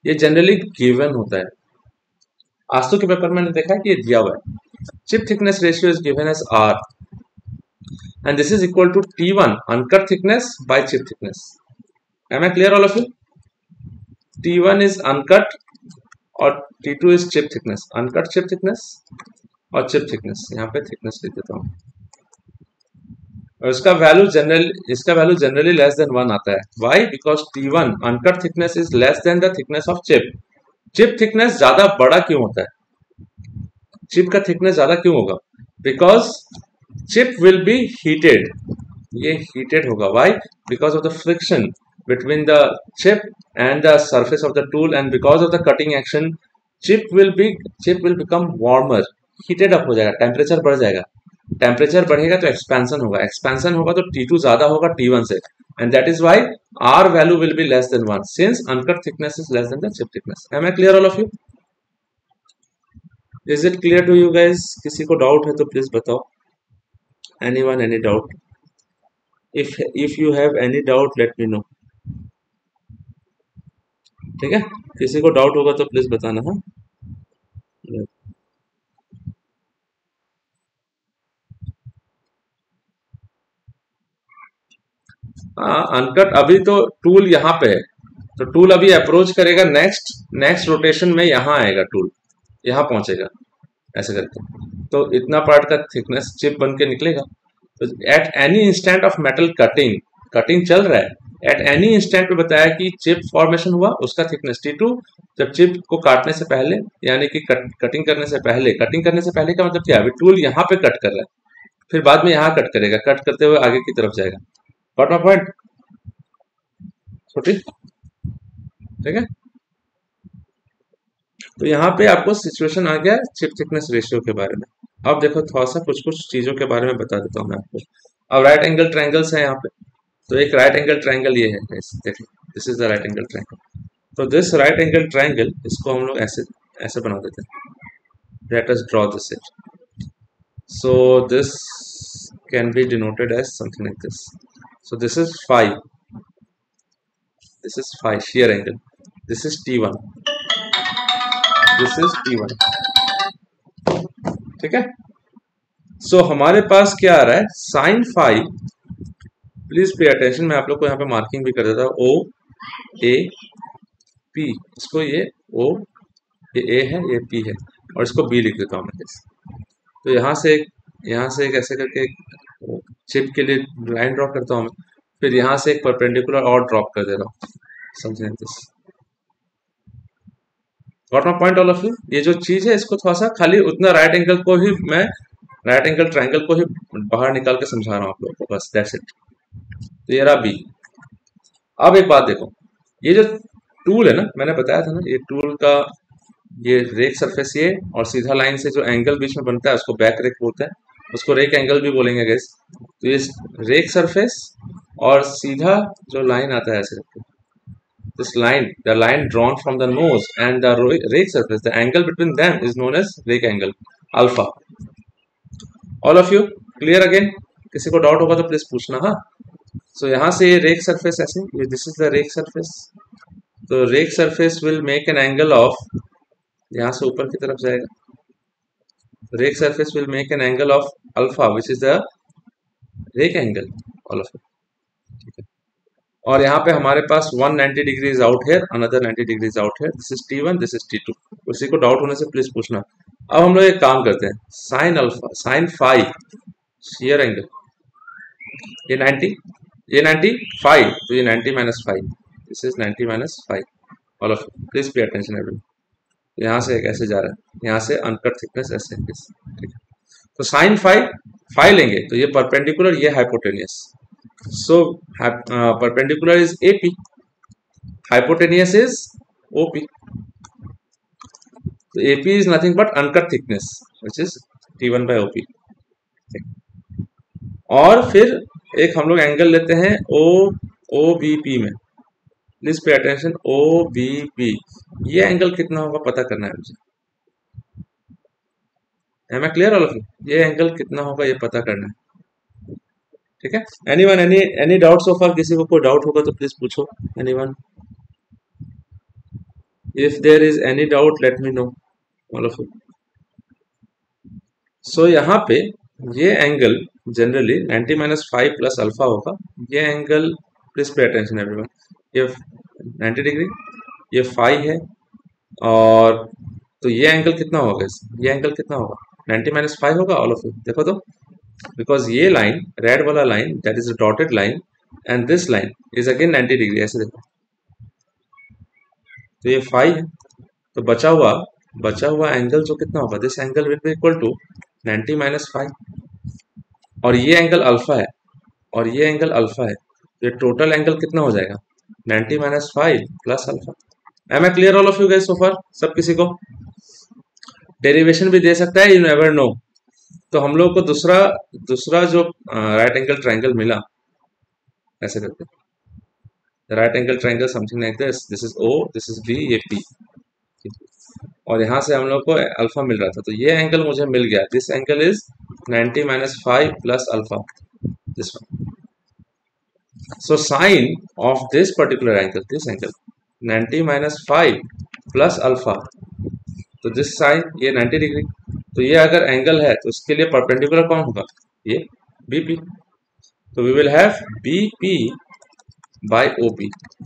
ये जनरली गिवन होता है. आस्तु के पेपर में मैंने देखा है कि ये दिया हुआ है. Chip thickness ratio is given as R and this is equal to T1 uncut thickness by chip thickness. Am I clear all of you? T1 is uncut और T2 is chip thickness. Uncut chip thickness और chip thickness. यहाँ पे thickness लिख देता हूँ. और इसका value generally less than 1 आता है. Why? Because T1 uncut thickness is less than the thickness of chip. Chip thickness ज्यादा बड़ा क्यों होता है? Chip का thickness ज्यादा क्यों होगा? Because chip will be heated. ये heated होगा. Why? Because of the friction between the chip and the surface of the tool, and because of the cutting action, chip will become warmer. Heated up हो जाएगा, temperature बढ़ जाएगा. Temperature बढ़ेगा तो expansion होगा. Expansion होगा तो T2 ज्यादा होगा T1 से, and that is why R value will be less than 1 since uncut thickness is less than the chip thickness. Am I clear all of you? Is it clear to you guys? किसी को doubt है तो please बताओ. Anyone, any doubt? If you have any doubt, let me know. ठीक है, किसी को doubt होगा तो प्लीज बताना. हाँ अनकट अभी तो टूल यहाँ पे है, तो टूल अभी अप्रोच करेगा नेक्स्ट रोटेशन में यहाँ आएगा, टूल यहाँ पहुंचेगा ऐसे करके. तो इतना पार्ट का थिकनेस चिप बन के निकलेगा. तो at any instant of metal cutting चल रहा है. एट एनी इंस्टेंट पे बताया कि चिप फॉर्मेशन हुआ, उसका थिकनेस T2 जब चिप को काटने से पहले, यानी कि कटिंग करने से पहले का मतलब क्या है? अभी टूल यहाँ पे कट कर रहा है, फिर बाद में यहाँ कट करेगा, कट करते हुए आगे की तरफ जाएगा. Got my point? छोटी ठीक है. तो यहाँ पे आपको सिचुएशन आ गया चिप थिकनेस रेशियो के बारे में. अब देखो थोड़ा सा कुछ चीजों के बारे में बता देता हूँ मैं आपको. अब राइट एंगल ट्रायंगल्स है यहाँ पे. तो एक राइट एंगल ट्रायंगल ये है, देखिए this is the right angle triangle. तो दिस राइट एंगल ट्रायंगल, इसको हम लोग ऐसे बना देते हैं. Let us draw this it. So this can be denoted as something like this. So this is phi shear angle. This is T1. This is T1. ठीक है. सो हमारे पास क्या आ रहा है? Sine phi. Please pay attention. मैं आप लोग को यहाँ पे मार्किंग भी कर देता हूँ. O A P. इसको ये O, ये A है, ये P है, और इसको B लिख देता हूँ मैं. तो यहाँ से एक ऐसे करके चिप के लिए लाइन ड्रॉ करता हूँ मैं. फिर यहाँ से एक परपेंडिकुलर और ड्रॉप कर दे रहा हूँ. समझें this. Got my point all of you? ये जो चीज है इसको थोड़ा सा खाली उतना राइट एंगल ट्रायंगल को ही बाहर निकाल के समझा रहा हूँ आप लोगों को, बस दैट्स इट. तो ये रहा बी. अब एक बात देखो, ये जो टूल है ना, मैंने बताया था ना, ये टूल का ये रेक सरफेस ये, और सीधा लाइन से जो एंगल बीच में बनता है उसको बैक रेक बोलते हैं, उसको रेक एंगल भी बोलेंगे गैस. तो ये रेक सरफेस और सीधा जो लाइन आता है ऐसे करके, this line, the line drawn from the nose and the rake surface, the angle between them is known as rake angle, alpha. All of you clear again? किसी को डाउट होगा तो प्लीज पूछना. हाँ. सो यहाँ से ये रेक सरफेस ऐसे, this is the rake surface. तो rake surface will make an angle of, यहाँ से ऊपर की तरफ जाएगा, rake surface will make an angle of alpha which is the rake angle, all of it, ठीक है। और यहाँ पे हमारे पास 190 degrees out here, another 90 degrees out here, this is T1, this is T2। उसी को डाउट होने से प्लीज पूछना। अब हम लोग एक काम करते हैं, sine alpha, sine phi shear angle, ये 90, ये 95, तो ये 90 माइनस 5, दिस इज 90 minus 5, all of please pay attention everyone. यहाँ से कैसे जा रहा है, यहाँ से अनकट थिकनेस ऐसे, ठीक है। तो साइन फाई, फाई लेंगे तो ये परपेंडिकुलर, ये hypotenuse, so perpendicular is AP, hypotenuse is OP, so AP is nothing but uncut thickness which is T1 by OP। और फिर एक हम लोग एंगल लेते हैं OBP में, प्लीज पे अटेंशन, OBP, ये एंगल कितना होगा पता करना है मुझे, am I clear all of you, ये एंगल कितना होगा ये पता करना है, ठीक है। Anyone, any doubt so far, किसी को कोई डाउट होगा तो प्लीज पूछो, anyone, if there is any doubt let me know, all of you। so यहाँ पे ये angle generally 90 minus 5 plus alpha होगा, ये angle please pay attention everyone, ये 90 डिग्री, ये 5 है, और तो ये एंगल कितना होगा, ये एंगल कितना होगा 90 माइनस 5 होगा, ऑल ऑफ यू देखो तो, बिकॉज ये लाइन रेड वाला line that is a dotted line and this line is again 90 degree, ऐसे देखो, तो ये 5 है, तो बचा हुआ एंगल जो कितना होगा, this angle will be equal to 90 minus 5, और ये एंगल अल्फा है, और ये एंगल अल्फा है, तो ये टोटल एंगल कितना हो जाएगा 90 minus 5 plus alpha. Am I clear all of you guys so far, सब किसी को डेरिवेशन भी दे सकता है, यू नेवर नो। तो हम लोग को दूसरा जो राइट एंगल ट्रायंगल मिला, ऐसे करते हैं, right angle triangle something like this, this is O, this is B, ये P, और यहाँ से हम लोग को अल्फा मिल रहा था, तो ये एंगल मुझे मिल गया, this angle is 90 minus 5 plus alpha, this one. So sine of this particular angle, this angle 90 minus 5 plus alpha, तो दिस साइन ये 90 डिग्री, तो ये अगर एंगल है तो इसके लिए परपेंडिकुलर कौन होगा, ये BP, तो we will have BP by OP,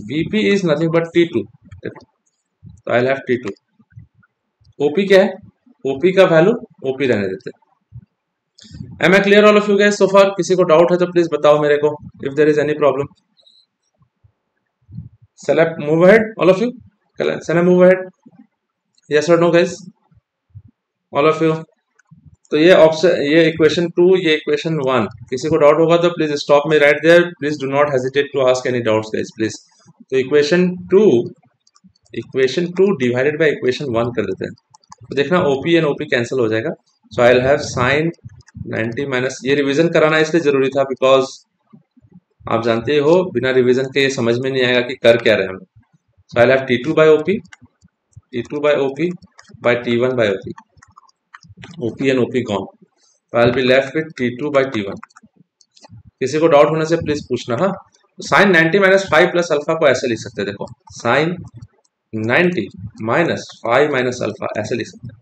BP is nothing but T2, तो आई हैव T2, OP क्या है, OP का वैल्यू OP रहने देते हैं। Am I clear all of you guys so far, किसी को डाउट है तो प्लीज बताओ मेरे को, if there is any problem. Shall I move ahead all of you, shall I move ahead, yes और no guys all of you. तो ये ऑप्शन, ये इक्वेशन 2, ये इक्वेशन 1, किसी को डाउट होगा तो please stop me right there, please do not hesitate to ask any doubts guys please. तो इक्वेशन 2 डिवाइडेड बाय इक्वेशन 1 कर देते हैं, तो देखना OP एंड OP कैंसिल हो जाएगा, so I will have sine 90 minus, ये रिवीजन कराना इसलिए जरूरी था बिकॉज आप जानते हो बिना रिवीजन के ये समझ में नहीं आएगा कि कर क्या रहे हैं हम लोग। So I will have T2 by OP, T2 by OP by T1 by OP, OP and OP gone, so I'll be left with T2 by T1। किसी को डाउट होने से प्लीज पूछना, हाँ। साइन 90 माइनस 5 प्लस अल्फा को ऐसे लिख सकते हैं, देखो साइन 90 माइनस 5 माइनस अल्फा ऐसे लिख सकते हैं,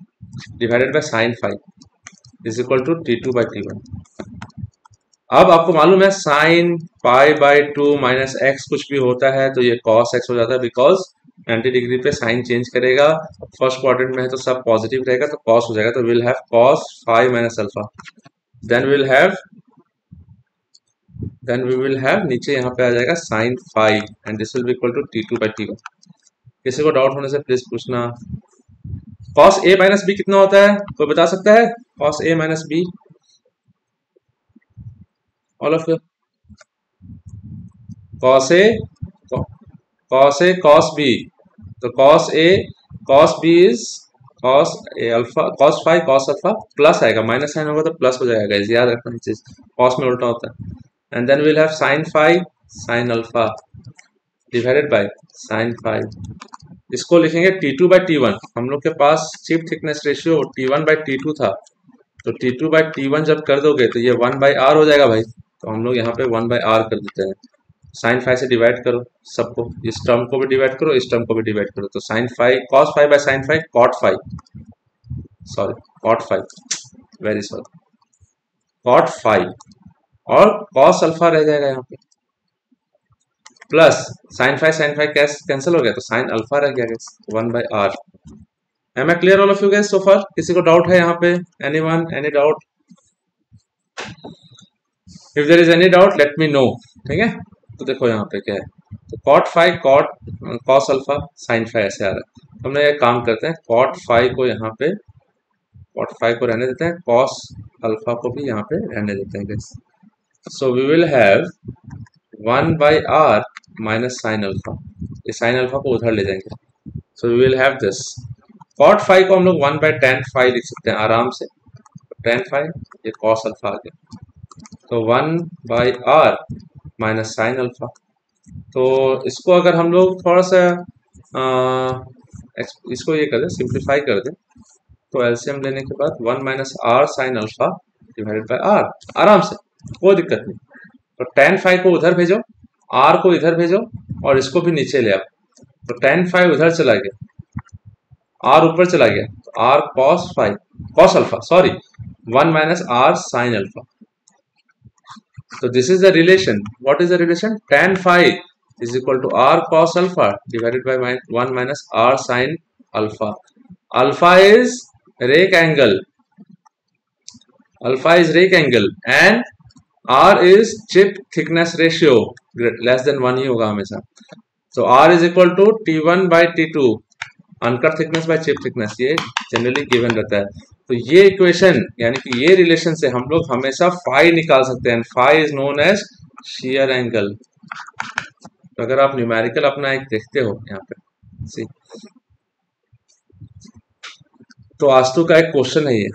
divided by sine 5 is equal to T2 by T1। अब आपको मालूम है sine pi by 2 minus x कुछ भी होता है तो ये कॉस एक्स हो जाता है, बिकॉज 90 डिग्री पे साइन चेंज करेगा, फर्स्ट क्वाड्रेंट में है तो सब पॉजिटिव रहेगा तो कॉस हो जाएगा, तो will have cos 5 minus alpha, then we will have नीचे यहाँ पे आ जाएगा sine 5 and this will be equal to T2 by T1। किसी को डाउट होने से प्लीज पूछना। कॉस A माइनस बी कितना होता है, कोई बता सकता है, cos A minus B, all of you, cos A cos B, तो cos B is cos A alpha, cos 5 cos alpha plus आएगा, माइनस साइन होगा तो प्लस हो जाएगा गाइस, याद रखना ये चीज, कॉस में उल्टा होता है, and then will have sine 5 sine alpha divided by sine 5, इसको लिखेंगे T2 बाई T1। हम लोग के पास chip thickness ratio T1 by T2 था, तो T2 बाई T1 जब कर दोगे तो ये 1 बाई आर हो जाएगा भाई, तो हम लोग यहाँ पे 1 बाई आर कर देते हैं, साइन 5 से डिवाइड करो सबको, इस टर्म को भी डिवाइड करो, इस टर्म को भी डिवाइड करो, तो sine 5 cos 5 by sine 5 cot 5 sorry cot 5, very sorry, cot 5 और कॉस अल्फा रह जाएगा यहाँ पे, प्लस साइन 5 कैंसिल हो गया तो साइन अल्फा रह गया 1/r। Am I clear all of you guys so far? किसी को डाउट है यहाँ पे? Anyone, any doubt? If there is any doubt let me know. ठीक है, तो देखो यहाँ पे क्या है, तो cot 5 cot cos alpha sine 5 ऐसे आ रहा है। तो हमने एक काम करते हैं, कॉट 5 को यहाँ पे, कॉट 5 को रहने देते हैं, कॉस अल्फा को भी यहाँ पे रहने देते हैं guys. So we will have 1/r minus sine alpha, ये साइन अल्फा को उधर ले जाएंगे, so we will have this. Cot 5 को हम लोग 1/tan 5 लिख सकते हैं आराम से, tan 5 ये कॉस अल्फा आ गया, तो 1/r माइनस साइन अल्फा। तो इसको अगर हम लोग थोड़ा सा इसको ये कर दें, सिंप्लीफाई कर दें, तो एलसीएम लेने के बाद 1 minus R sine alpha divided by R, आराम से, कोई दिक्कत नहीं। तो tan 5 को उधर भेजो, r को इधर भेजो और इसको भी नीचे ले आओ, तो tan 5 उधर चला गया, r ऊपर चला गया, तो r cos 5 cos alpha sorry 1 minus r sine alpha. So this is the relation. What is the relation? Tan 5 is equal to r cos alpha divided by 1 minus r sin alpha. Alpha is rake angle. Alpha is rake angle and r is chip thickness ratio, less than 1 ही होगा हमेशा। So r is equal to T1 by T2, uncut thickness by chip thickness, ये generally given रहता है। तो ये equation यानी कि ये रिलेशन से हम लोग हमेशा फाई निकाल सकते हैं, phi is known as shear angle. तो अगर आप न्यूमेरिकल अपना एक देखते हो यहाँ पे सी, तो आस्तु का एक क्वेश्चन है ये,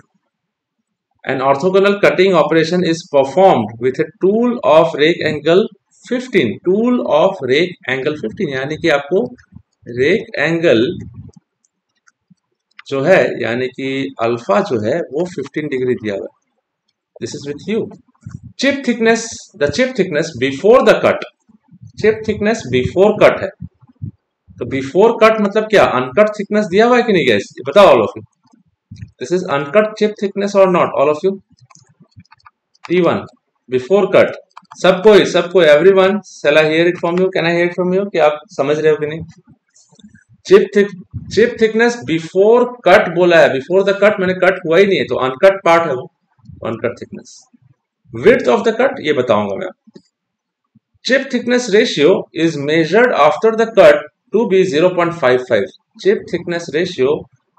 an orthogonal cutting operation is performed with a tool of rake angle 15, tool of rake angle 15, यानी कि आपको रेक एंगल जो है यानी कि अल्फा जो है वो 15 डिग्री दिया हुआ है। This is with you. Chip thickness, the chip thickness before the cut, chip thickness before cut है, तो बिफोर कट मतलब क्या, अनकट थिकनेस दिया हुआ है कि नहीं गाइस, ये बताओ all of you. This is uncut chip thickness और not, all of you. T1 before cut, सबको everyone, shall I hear it from you, can I hear it from you, कि आप समझ रहे हो कि नहीं। चिप थिकनेस बिफोर कट बोला है, बिफोर द कट मैंने कट हुआ ही नहीं है, तो अनकट पार्ट है वो, uncut thickness. Width of the cut ये बताऊंगा मैं। Chip thickness ratio is measured after the cut to be 0.55, chip thickness ratio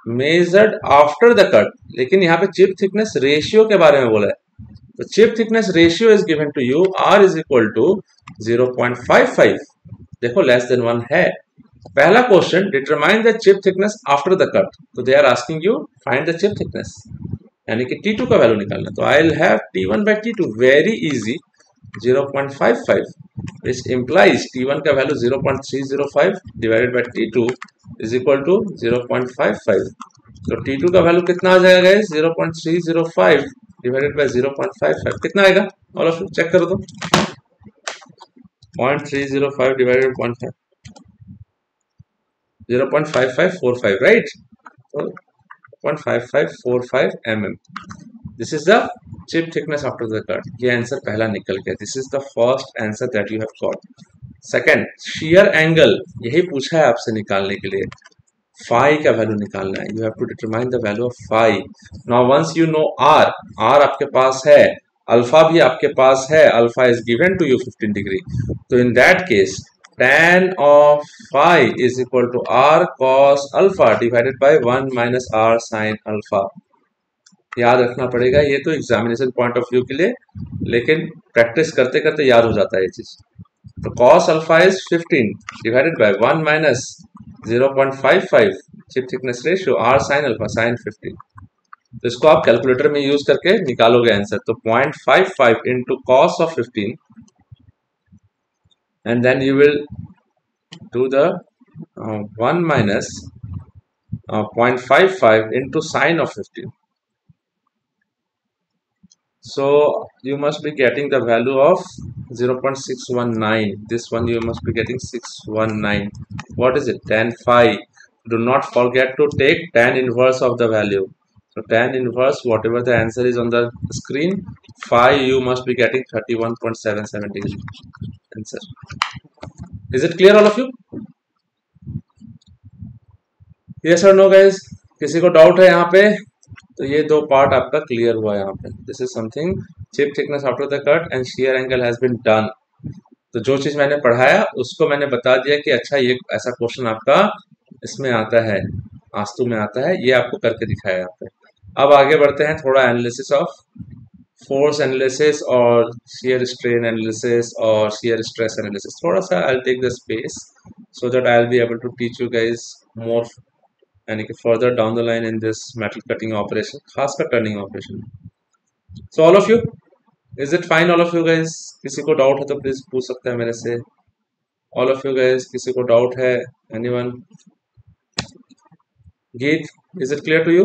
measured after the cut, लेकिन यहाँ पे चिप थिकनेस रेशियो के बारे में बोला है, तो chip thickness ratio is given to you, r is equal to 0.55, देखो लेस देन 1 है। पहला question, determine the chip thickness after the cut, तो they are asking you find the chip thickness, यानी कि T2 का वैल्यू निकालना, तो I will have T1 by T2, very easy, 0.55, which implies T1 का वैल्यू 0.305 divided by T2 is equal to 0.55, तो T2 का वैल्यू कितना आ जाएगा गाइस, 0.305 डिवाइडेड बाय 0.55 कितना आएगा, ऑल ऑफ यू चेक करो तो, 0.305 divided bye 0.5, 0.5545, right? So 0.5545 mm. This is the chip thickness after the cut. ये आंसर पहला निकल गया. This is the first answer that you have got. Second, shear angle, यही पूछा है आपसे निकालने के लिए. Phi का वैल्यू निकालना है. You have to determine the value of phi. Now once you know r आपके पास है, अल्फा भी आपके पास है, alpha is given to you 15 degree. तो in that case tan of phi is equal to r cos alpha divided by 1 minus r sin alpha. याद रखना पड़ेगा, ये तो एग्जामिनेशन पॉइंट ऑफ व्यू के लिए, लेकिन प्रैक्टिस करते करते याद हो जाता है ये चीज. तो cos alpha is 15 divided by 1 minus 0.55 chip thickness ratio r sin alpha sin 15. तो इसको आप कैलकुलेटर में यूज करके निकालोगे आंसर. तो 0.55 into cos of 15 and then you will do the 1 minus 0.55 into sine of 15. So you must be getting the value of 0.619. This one you must be getting 619. What is it? Tan phi. Do not forget to take tan inverse of the value. So tan inverse, whatever the answer is on the screen, phi you must be getting 31.77 degree answer. Is it clear all of you? Yes or no guys? किसी को doubt है यहाँ पे? तो ये दो part आपका clear हुआ यहाँ पे. This is something chip thickness after the cut and shear angle has been done. तो जो चीज मैंने पढ़ाया उसको मैंने बता दिया कि अच्छा ये ऐसा क्वेश्चन आपका इसमें आता है, आस्तु में आता है, ये आपको करके दिखाया यहाँ पे. अब आगे बढ़ते हैं थोड़ा एनालिसिस ऑफ फोर्स एनालिसिस और shear strain एनालिसिस और shear stress एनालिसिस. थोड़ा सा I will take the space so that I'll be able to teach you guys more यानी कि further down the line in this metal cutting operation, खासकर turning operation. So all of you, is it fine all of you guys? किसी को doubt है तो please पूछ सकते हैं मेरे से. All of you guys, किसी को डाउट है? Anyone? Geet, is it clear to you?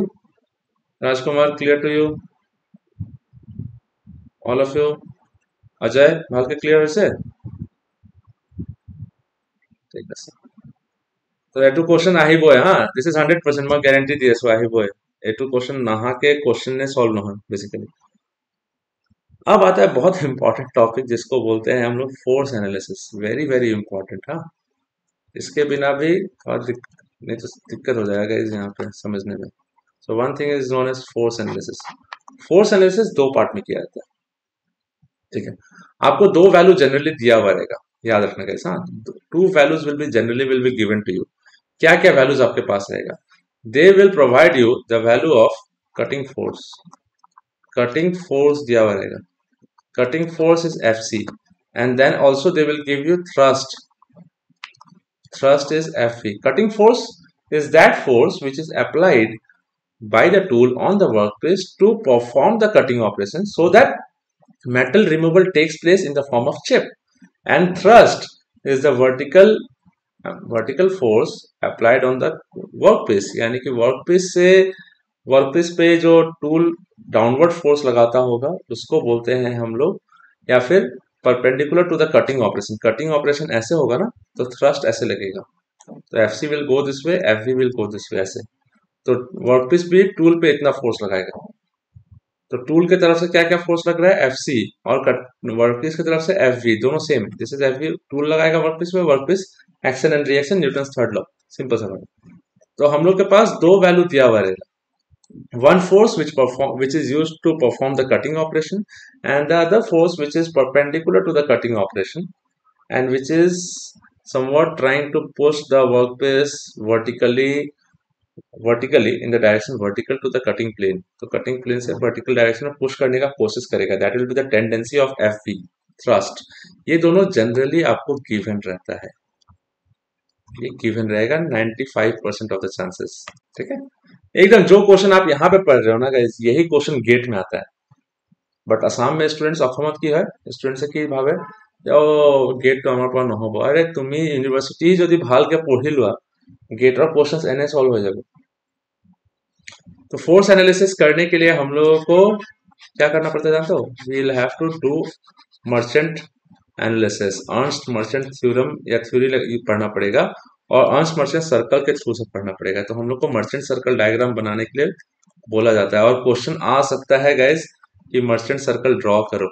Rajkumar, clear to you? All of you? Ajay, भाल के क्लियर वैसे? ठीक है सर. तो A2 क्वेश्चन আহিবই. हाँ, दिस इज 100% मैं गारंटी दी है আহিবই. A2 क्वेश्चन नहा के क्वेश्चन ने सॉल्व ना हो बेसिकली. अब आता है बहुत इंपॉर्टेंट टॉपिक जिसको बोलते हैं हम लोग force analysis. Very very important. हाँ, इसके बिना भी नहीं तो दिक्कत हो जाएगा इस यहाँ पे समझने में. So one thing is known as force analysis. Force analysis दो पार्ट में किया जाता है. ठीक है, आपको दो वैल्यू जनरली दिया हुआ रहेगा, याद रखना कैसा. Two values will be generally will be given to you. क्या क्या वैल्यूज आपके पास रहेगा? They will provide you the value of cutting force. Cutting force दिया हुआ रहेगा. Cutting force is FC and then also they will give you thrust. Thrust is FV. Cutting force is that force which is applied by the tool on the workpiece to perform the cutting operation so that metal removal takes place in the form of chip. And thrust is the vertical force applied on the workpiece. यानी कि workpiece पे जो tool downward force लगाता होगा उसको बोलते हैं हम लोग, या फिर perpendicular to the cutting operation. Cutting operation ऐसे होगा ना तो थ्रस्ट ऐसे लगेगा. तो FC will go this way, FV will go this way ऐसे. तो वर्कपीस भी टूल पे इतना फोर्स लगाएगा. तो टूल की तरफ से क्या क्या फोर्स लग रहा है? FC. और वर्कपीस की तरफ से FV. दोनों same. This is FV. Tool लगाएगा वर्कपीस में, workpiece action and reaction, Newton's third law. Simple सा बात. तो हम लोग के पास दो वैल्यू दिया हुआ रहेगा. One force which is used to perform the cutting operation, and the other force which is perpendicular to the cutting operation and which is somewhat trying to push the workpiece vertically in the direction vertical to the cutting plane. तो cutting plane से vertical direction में push करने का कोशिश करेगा. That will be the tendency of FV, thrust. ये दोनों generally आपको given रहता है. ये given रहेगा 95% of the chances. ठीक है, एकदम जो क्वेश्चन आप यहाँ पे पढ़ रहे हो ना गाइस, यही क्वेश्चन गेट में आता है. बट आसाम में स्टूडेंट्स अखमत की है, स्टूडेंट से की भावे गेट तो हमारे पास নহব. अरे तुम यूनिवर्सिटी যদি ভালকে পঢ়ি লোৱা गेटर क्वेश्चंस एने सॉल्व हो जाएगा. तो फोर्स एनालिसिस करने के लिए हम लोगों को क्या करना पड़ता है जानते हो? We will have to do merchant analysis. Ernst merchant theorem या थ्योरी पढ़ना पड़ेगा और अर्नस्ट मर्चेंट सर्कल के थ्रू से पढ़ना पड़ेगा. तो हम लोग को मर्चेंट सर्कल डायग्राम बनाने के लिए बोला जाता है. और क्वेश्चन आ सकता है गाइस कि मर्चेंट सर्कल ड्रॉ करो.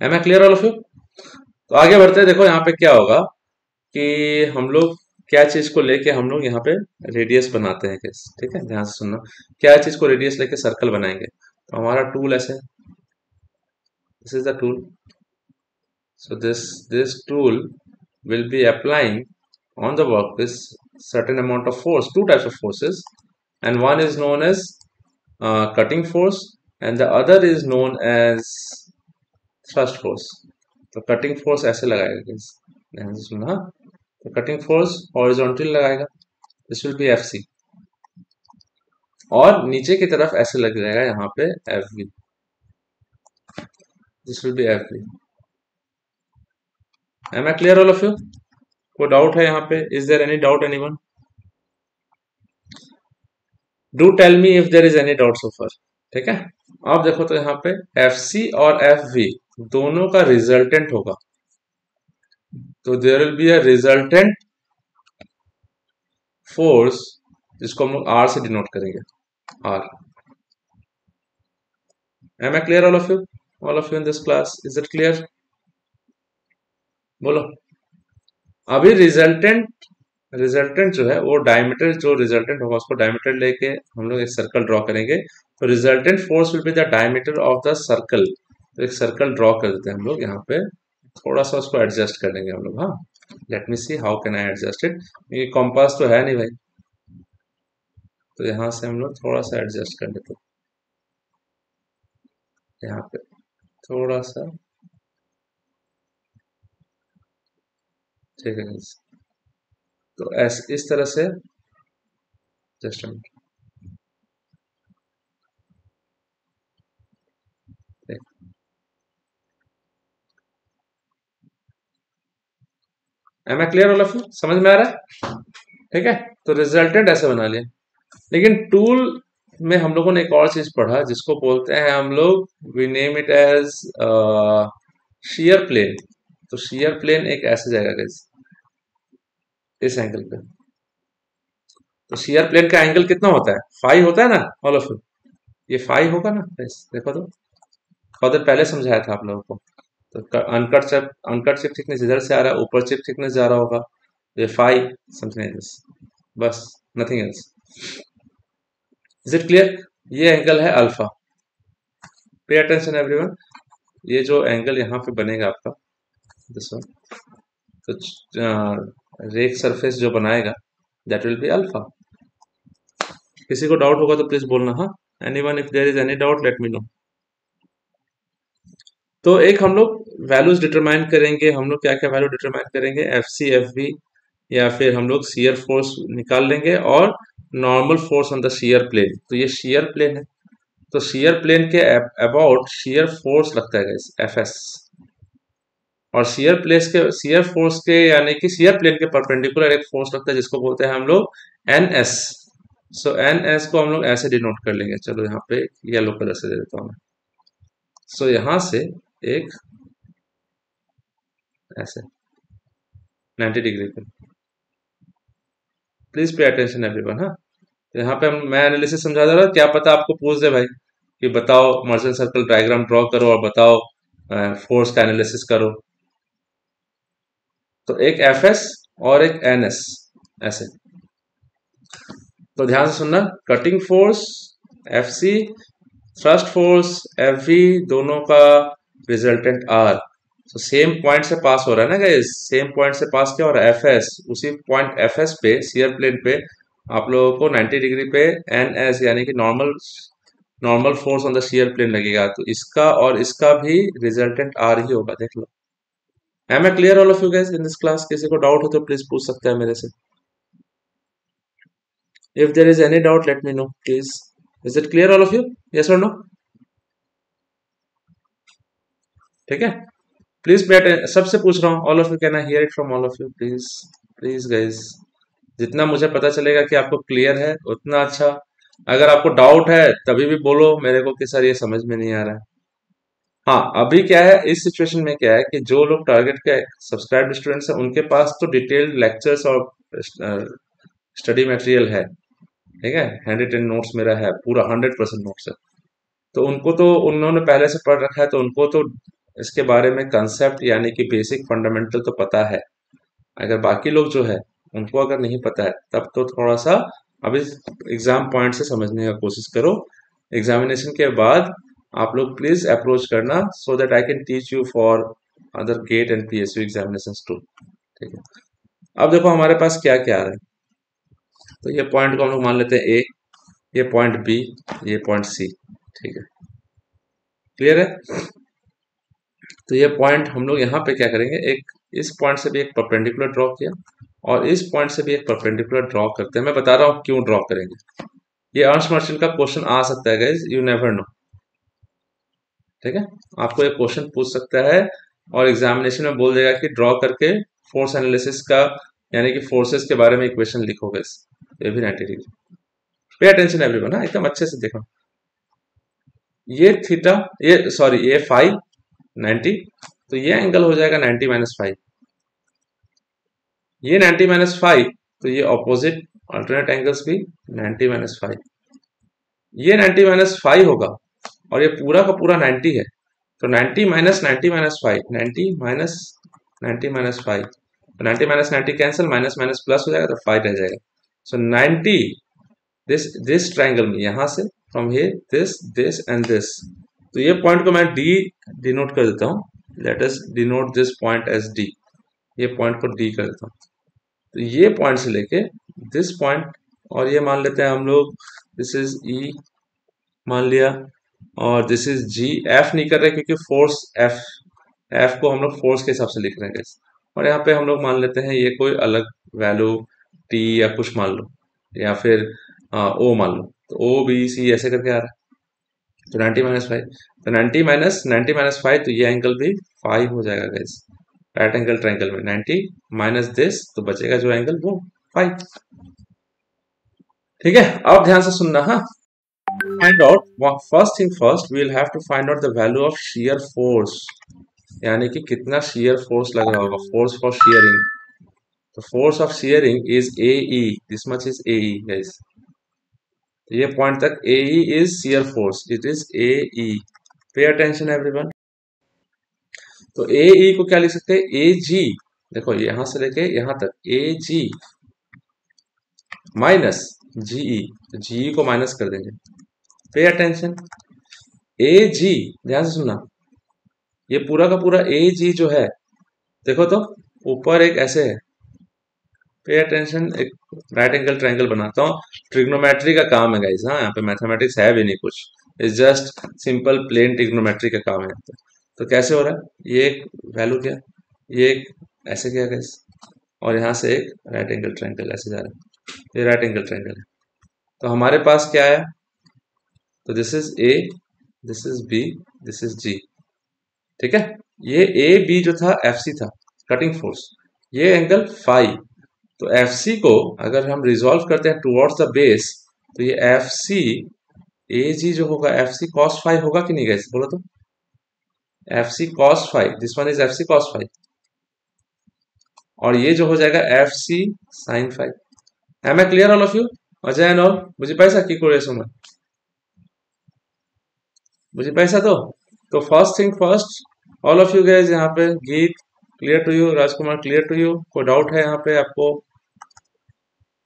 Am I clear all of you? तो आगे बढ़ते हैं. देखो यहाँ पे क्या होगा कि हम लोग क्या चीज को लेके हम लोग यहाँ पे रेडियस बनाते हैं. ठीक है, ध्यान से सुनना. क्या चीज को रेडियस लेके सर्कल बनाएंगे? तो हमारा टूल ऐसे, this is the tool. So this tool will be applying on the workpiece certain amount of force. Two types of forces, and one is known as cutting force and the other is known as thrust force. तो cutting force ऐसे लगाएगा, ध्यान से सुनना. तो cutting force horizontal लगाएगा, this will be FC. और नीचे की तरफ ऐसे लग जाएगा यहाँ पे FV, this will be FV. Am I clear all of you? कोई डाउट है यहाँ पे? Is there any doubt anyone? Do tell me if there is any doubt so far. ठीक है, अब देखो तो यहाँ पे FC और FV दोनों का रिजल्टेंट होगा. तो there will be a resultant force जिसको हम लोग R से डिनोट करेंगे. R. Am I clear, all of you? All of you in this class, is it clear? बोलो। अभी रिजल्टेंट जो है वो डायमीटर, जो रिजल्टेंट होगा उसको डायमीटर लेके हम लोग एक सर्कल ड्रॉ करेंगे। तो resultant force will be the diameter of the circle. तो एक सर्कल ड्रॉ कर देते हैं हम लोग यहाँ पे, थोड़ा सा उसको एडजस्ट कर लेंगे हम लोग। हाँ, let me see how can I adjust it. ये कॉम्पास तो है नहीं भाई, तो यहाँ से हम लोग थोड़ा सा एडजस्ट कर लेते हैं यहाँ पे थोड़ा सा। ठीक है guys। तो ऐसे इस तरह से, just am I clear, all of you समझ में आ रहा है? ठीक है, तो रिजल्टेंट ऐसे बना लिया। लेकिन टूल में हम लोगों ने एक और चीज पढ़ा जिसको बोलते हैं हम लोग, we name it as shear plane. तो शेयर प्लेन एक ऐसी जगह है इस एंगल पे। तो शेयर प्लेन का एंगल कितना होता है? फाई होता है ना ऑल ऑफ यू? ये फाई होगा ना? देखो तो, थोड़ा देर पहले समझाया था आप लोगों को। तो अनकट चिप थिकनेस इधर से आ रहा है, ऊपर चिप थिकनेस जा रहा होगा, ये फाई समथिंग लाइक दिस, बस nothing else. Is it clear? ये एंगल है अल्फा। पे अटेंशन एवरीवन। ये जो एंगल यहाँ पे बनेगा आपका दिस वन, तो रेक सरफेस जो बनाएगा दैट विल बी अल्फा। किसी को डाउट होगा तो प्लीज बोलना। हाँ, anyone if there is any doubt let me know. तो एक हम लोग वैल्यूज डिटरमाइन करेंगे। हम लोग क्या क्या वैल्यू डिटरमाइन करेंगे? एफ सी, एफ बी, या फिर हम लोग शियर फोर्स निकाल लेंगे और normal force on the shear plane. तो ये शियर प्लेन है, तो शियर प्लेन के अबाउट शियर फोर्स लगता है गाइस, एफ एस। और शियर फोर्स के यानी कि शियर प्लेन के परपेंडिकुलर एक फोर्स लगता है जिसको बोलते हैं हम लोग N S. So N S को हम लोग ऐसे डिनोट कर लेंगे। चलो यहाँ पे येलो कलर से दे देता हूँ मैं। सो यहाँ से एक ऐसे 90 डिग्री पे, प्लीज पे अटेंशन एवरीवन। हाँ, तो यहाँ पे मैं एनालिसिस समझा दे रहा हूँ, क्या पता आपको पूछ दे भाई कि बताओ मर्चेंट सर्कल डायग्राम ड्रॉ करो और बताओ फोर्स का एनालिसिस करो। तो एक एफ एस और एक एन एस ऐसे। तो ध्यान से सुनना, cutting force F C, thrust force F V, दोनों का रिजल्टेंट आर। तो सेम पॉइंट से पास हो रहा है ना गाइस, सेम पॉइंट से पास क्या हो रहा है? F S. उसी पॉइंट एफ एस पे, शियर प्लेन पे आप लोगों को 90 डिग्री पे एन एस यानी कि normal normal force on the shear plane लगेगा। तो इसका और इसका भी रिजल्टेंट आर ही होगा, देख लो। Am I clear all of you guys in this class? किसी को डाउट हो तो प्लीज पूछ सकते हैं मेरे से। If there is any doubt let me know please. Is it clear all of you? Yes और नो? ठीक है, प्लीज सबसे पूछ रहा हूँ, all of you, can I hear it from all of you please? Please guys, जितना मुझे पता चलेगा कि आपको क्लियर है उतना अच्छा। अगर आपको डाउट है तभी भी बोलो मेरे को कि सर ये समझ में नहीं आ रहा है। हाँ, अभी क्या है इस सिचुएशन में, क्या है कि जो लोग टारगेट के सब्सक्राइब स्टूडेंट्स हैं उनके पास तो डिटेल्ड लेक्चर्स और स्टडी मटेरियल है। ठीक है, हैंड रिटन नोट्स मेरा है पूरा, 100% नोट्स है। तो उनको तो उन्होंने पहले से पढ़ रखा है, तो उनको तो इसके बारे में कंसेप्ट यानी कि बेसिक फंडामेंटल तो पता है। अगर बाकी लोग जो है उनको अगर नहीं पता है तब तो थोड़ा सा अभी एग्जाम पॉइंट से समझने का कोशिश करो। एग्जामिनेशन के बाद आप लोग प्लीज अप्रोच करना, so that I can teach you for other GATE and PSU examination too. ठीक है, अब देखो हमारे पास क्या क्या आ रहा है। तो ये पॉइंट को हम लोग मान लेते हैं ए, ये पॉइंट बी, ये पॉइंट सी। ठीक है, क्लियर है? तो ये पॉइंट हम लोग यहाँ पे क्या करेंगे, एक इस पॉइंट से भी एक परपेंडिकुलर ड्रॉ किया और इस पॉइंट से भी एक परपेंडिकुलर ड्रॉ करते हैं। मैं बता रहा हूँ क्यों ड्रॉ करेंगे। ये अर्श मर्चेंट का क्वेश्चन आ सकता है गाइस, यू नेवर नो। ठीक है, आपको एक क्वेश्चन पूछ सकता है और एग्जामिनेशन में बोल देगा कि ड्रॉ करके फोर्स एनालिसिस का यानी कि फोर्सेस के बारे में इक्वेशन लिखोगे। ये भी 90 डिग्री। पे अटेंशन एवरीवन, हाँ एकदम अच्छे से देखो। ये थीटा, ये सॉरी ये फाइव 90, तो ये एंगल हो जाएगा 90 माइनस 5। ये 90 माइनस 5, तो ये ऑपोजिट अल्टरनेट एंगल्स भी 90 माइनस 5। ये 90 माइनस 5 होगा और ये पूरा का पूरा 90 है, तो 90 माइनस 90 माइनस 5, 90 माइनस 90 माइनस 5, तो 90 minus 90 cancel, minus minus plus हो जाएगा तो 5 रह जाएगा। सो 90 दिस ट्राइंगल में यहाँ से from here this and this, तो ये पॉइंट को मैं डी डिनोट कर देता हूँ, let us denote this point as D, ये पॉइंट को डी कर देता हूँ। तो ये पॉइंट से लेके दिस पॉइंट, और ये मान लेते हैं हम लोग दिस इज ई मान लिया, और दिस इज जी। एफ नहीं कर रहे क्योंकि फोर्स एफ को हम लोग फोर्स के हिसाब से लिख रहे हैं guys। और यहाँ पे हम लोग मान लेते हैं ये कोई अलग वैल्यू टी या कुछ मान लो, या फिर ओ मान लो, तो ओ बी सी ऐसे करके आ रहा है। तो 90 माइनस 5, तो 90 माइनस 5, तो ये एंगल भी 5 हो जाएगा गाइस, राइट एंगल ट्रायंगल में 90 माइनस दिस, तो बचेगा जो एंगल वो 5। ठीक है, अब ध्यान से सुनना। हाँ, find out, first thing first, we will have to find out the value of shear force, यानी कि कितना शियर फोर्स लग रहा होगा, फोर्स फॉर शियरिंग। तो force of shearing is A E, this much is A E guys, तो ये point तक A E is shear force, it is A E, pay attention everyone. तो ए ई को क्या लिख सकते हैं, ए जी, देखो यहां से लेके यहां तक ए जी माइनस जीई, तो जीई को माइनस कर देंगे, पे अटेंशन। ए जी, ध्यान से सुनना, ये पूरा का पूरा ए जी जो है, देखो तो ऊपर एक ऐसे है, पे अटेंशन, एक राइट एंगल ट्रायंगल बनाता हूँ, ट्रिग्नोमेट्री का काम है गाइस। हाँ, यहाँ पे मैथमेटिक्स है भी नहीं कुछ, it's just simple plain trigonometry का काम है। तो कैसे हो रहा है, ये एक वैल्यू क्या, ये एक ऐसे क्या गाइस, और यहाँ से एक राइट एंगल ट्रायंगल ऐसे जा रहा है, ये राइट एंगल ट्रायंगल है। तो हमारे पास क्या है, तो this is A, this is B, this is G. ठीक है, ये ए बी जो था एफ सी था, कटिंग फोर्स, ये एंगल फाई। तो एफ सी को अगर हम रिजॉल्व करते हैं टुवर्ड्स द बेस, तो ये एफ सी ए जी जो होगा, एफ सी कॉस फाई होगा कि नहीं गाइस, बोलो तो। F C cos phi, this one is F C cos phi, और ये जो हो जाएगा F C sine phi. Am I clear all of you, Ajay and all, बुझी पाइसा की करे समय, बुझी पाइसा तो first thing first, all of you guys, यहाँ पे Geet clear to you, Rajkumar clear to you, कोई डाउट है यहाँ पे आपको,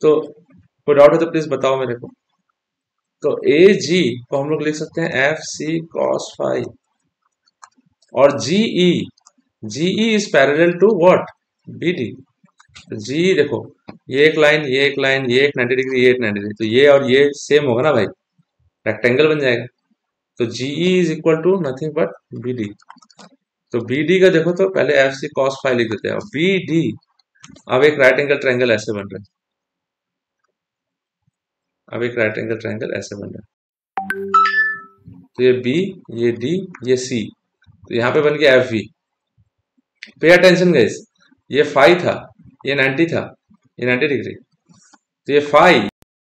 तो कोई डाउट है तो प्लीज बताओ मेरे को। तो ए जी को हम लोग लिख सकते हैं एफ सी कॉस फाई, और G E, G E is parallel to what, B D. जी देखो, ये एक लाइन, ये एक लाइन, ये एक 90 डिग्री, ये एक 90 डिग्री, तो ये और ये सेम होगा ना भाई, रेक्टेंगल बन जाएगा। तो GE is equal to nothing but B D. तो बी डी का देखो, तो पहले एफ सी कॉस फाई लिख देते हैं, बी डी, अब एक राइट एंगल ट्रायंगल ऐसे बन रहा है, अब एक राइट एंगल ट्रायंगल ऐसे बन रहा है, तो ये बी, ये डी, ये सी, तो यहाँ पे बन गया F V. Pay attention guys, ये फाई था, ये 90 था, ये 90 डिग्री, तो ये फाई,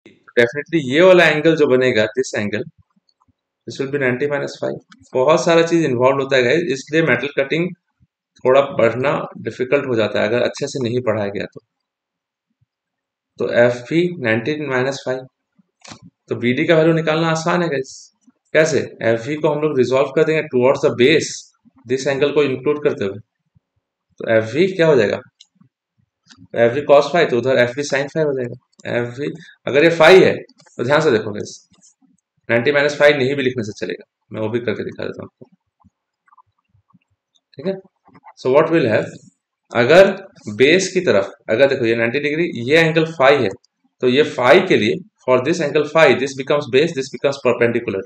डेफिनेटली ये वाला एंगल जो बनेगा, this angle, this will B 90 minus 5। बहुत सारा चीज इन्वॉल्व होता है गाइस, इसलिए मेटल कटिंग थोड़ा पढ़ना डिफिकल्ट हो जाता है अगर अच्छे से नहीं पढ़ाया गया तो एफ पी 90 माइनस 5, तो बी डी का वैल्यू निकालना आसान है गाइस। कैसे, एफ वी को हम लोग रिजॉल्व कर देंगे towards the base, this angle को इंक्लूड करते हुए, तो एफ वी क्या हो जाएगा, एफ वी कॉस फाई, तो उधर एफ वी साइन फाई हो जाएगा। एफ वी अगर ये फाई है तो ध्यान से देखो गाइस, 90 माइनस 5 नहीं भी लिखने से चलेगा, मैं वो भी करके दिखा देता हूँ आपको। ठीक है, सो व्हाट विल हैव, अगर बेस की तरफ, अगर देखो ये 90 डिग्री, ये एंगल फाई है, तो ये फाई के लिए, for this angle phi, this becomes base, this becomes perpendicular.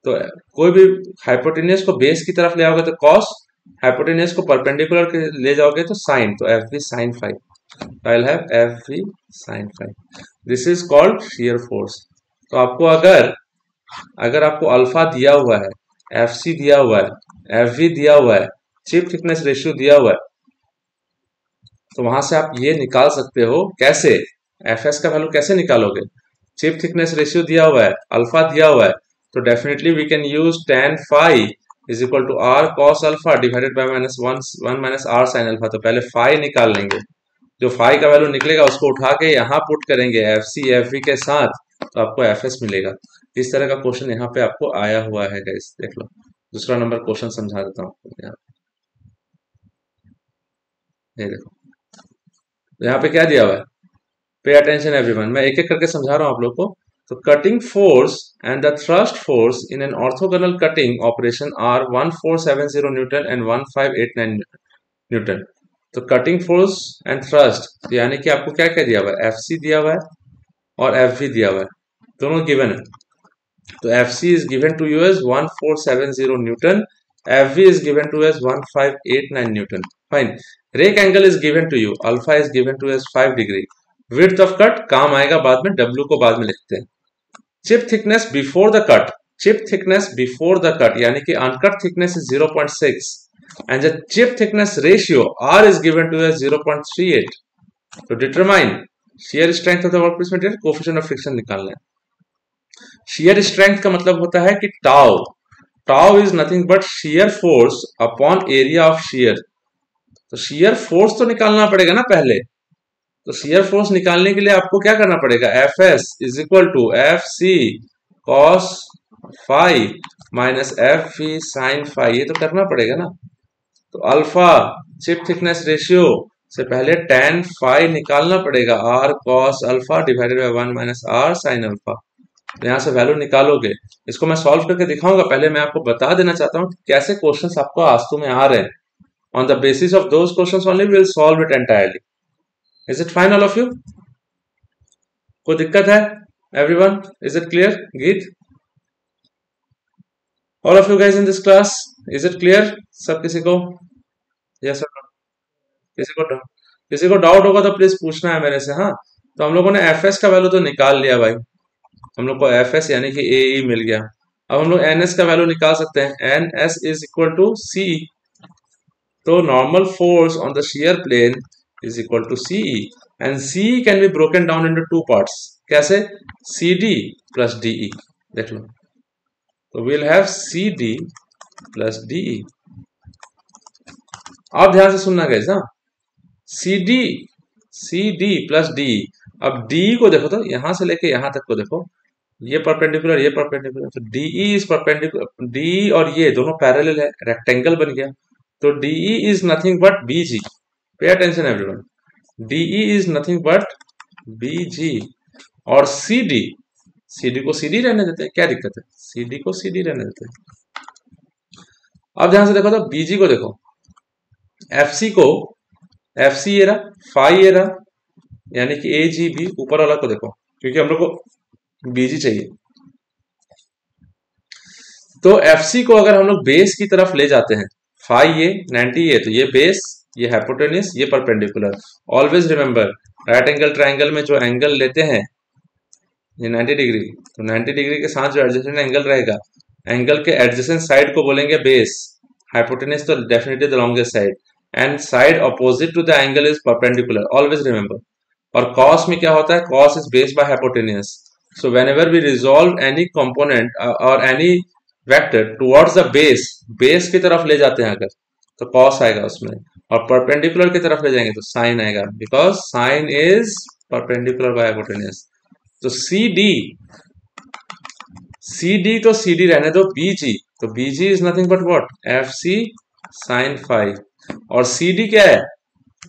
तो कोई भी हाइपोटेनियस को बेस की तरफ ले आओगे तो कॉस, हाइपोटेनियस को परपेंडिकुलर के ले जाओगे तो साइन, तो F V sine phi, I will have F V sine phi, this is called shear force. तो आपको अगर आपको अल्फा दिया हुआ है, एफ सी दिया हुआ है, एफ वी दिया हुआ है, चिप थिकनेस रेशियो दिया हुआ है, तो वहां से आप ये निकाल सकते हो। कैसे, एफ एस का वैल्यू कैसे निकालोगे, चिप थिकनेस रेशियो दिया हुआ है, अल्फा दिया हुआ है, तो definitely we can use tan phi is equal to R cos alpha divided by minus one minus R sine alpha. तो पहले फाई निकाल लेंगे, जो फाई का वैल्यू निकलेगा उसको उठा के यहाँ पुट करेंगे एफ सी एफ वी के साथ, तो आपको एफ एस मिलेगा। इस तरह का क्वेश्चन यहाँ पे आपको आया हुआ है गाइस, देख लो। दूसरा नंबर क्वेश्चन समझा देता हूँ आपको यहाँ। ये देखो, यहाँ पे क्या दिया हुआ है, पे अटेंशन एवरीवन, मैं एक एक करके समझा रहा हूँ आप लोग को। तो cutting force and the thrust force in an orthogonal cutting operation are 1470 newton and 1589 newton. तो कटिंग फोर्स एंड थ्रस्ट यानी कि आपको क्या क्या दिया हुआ है, एफ सी दिया हुआ है और एफ वी दिया हुआ है, दोनों गिवन है। तो F C is given to you as 1470 newton, F V is given to as 1589 newton. Fine. Rake angle is given to you, alpha is given to as 5 degree. Width of cut काम आएगा बाद में, W को बाद में लिखते हैं। Chip thickness before the cut, chip thickness before the cut यानी कि uncut thickness is 0.6 and the chip thickness ratio R is given to as 0.38. तो determine shear strength of the workpiece material, coefficient of friction निकालना है। shear strength का मतलब होता है कि tau, tau is nothing but shear force upon area of shear। तो shear force तो निकालना पड़ेगा ना पहले, तो shear force निकालने के लिए आपको क्या करना पड़ेगा, Fs is equal to Fc cos phi minus Fv sin phi, ये तो करना पड़ेगा ना। तो अल्फा चिप थिकनेस रेशियो से पहले tan फाई निकालना पड़ेगा, r cos alpha divided bye 1 minus r sin alpha. तो यहाँ से वैल्यू निकालोगे, इसको मैं सॉल्व करके दिखाऊंगा। पहले मैं आपको बता देना चाहता हूँ कैसे क्वेश्चंस आपको आस्तु में आ रहे हैं। On the basis of those questions only we will solve it entirely. Is it fine all of you? कोई दिक्कत है everyone? Is it clear? Geet, all of you guys in this class, is it clear सब किसी को? Yes sir. किसी को doubt होगा तो प्लीज पूछना है मेरे से। हाँ, तो हम लोगों ने एफ एस का वैल्यू तो निकाल लिया भाई, हम लोग को एफ एस यानी कि ए ई मिल गया। अब हम लोग एन एस का वैल्यू निकाल सकते हैं, N S is equal to C. तो normal force on the shear plane is equal to C and C can be broken down into two parts. कैसे? सी डी प्लस डीई, देख लो। तो we'll have C D plus D E. आप ध्यान से सुनना guys. हाँ, सी डी प्लस डी। अब डी को देखो, तो यहां से लेके यहां तक को देखो, ये परपेंडिकुलर ये परपेंडिकुलर, तो डीई इज परपेंडिकुलर, डी और ये दोनों पैरेलल है, रेक्टेंगल बन गया। तो DE is nothing but B G. Pay attention everyone, D E is nothing but B G. और सीडी को सीडी रहने देते हैं, क्या दिक्कत है, सीडी को सीडी रहने देते हैं। अब ध्यान से देखो, तो बीजी को देखो, एफसी को, एफसी ये रहा, फाई ये रहा, यानी कि ए जी बी, ऊपर वाला को देखो, क्योंकि हम लोग को बीजी चाहिए। तो एफसी को अगर हम लोग बेस की तरफ ले जाते हैं, फाई ये 90 ये, तो ये बेस, ये हाइपोटेन्यूस, ये perpendicular. Always remember, right angle triangle में जो एंगल लेते हैं ये 90 डिग्री, तो 90 डिग्री के साथ जो एडजेसेंट एंगल रहेगा, एंगल के एडजेसेंट साइड को बोलेंगे बेस, हाइपोटेन्यूस तो definitely the longest side, and side opposite to the angle is perpendicular, always remember. और कॉस में क्या होता है, cos is base by hypotenuse. So whenever we resolve any component और any vector towards the base, base की तरफ ले जाते हैं अगर, तो कॉस आएगा उसमें, और परपेंडिकुलर की तरफ ले जाएंगे तो साइन आएगा, because sign is perpendicular by hypotenuse. तो सी डी तो सी डी रहने दो, बीजी, तो B G is nothing but what, F C sine phi. और सी डी क्या है,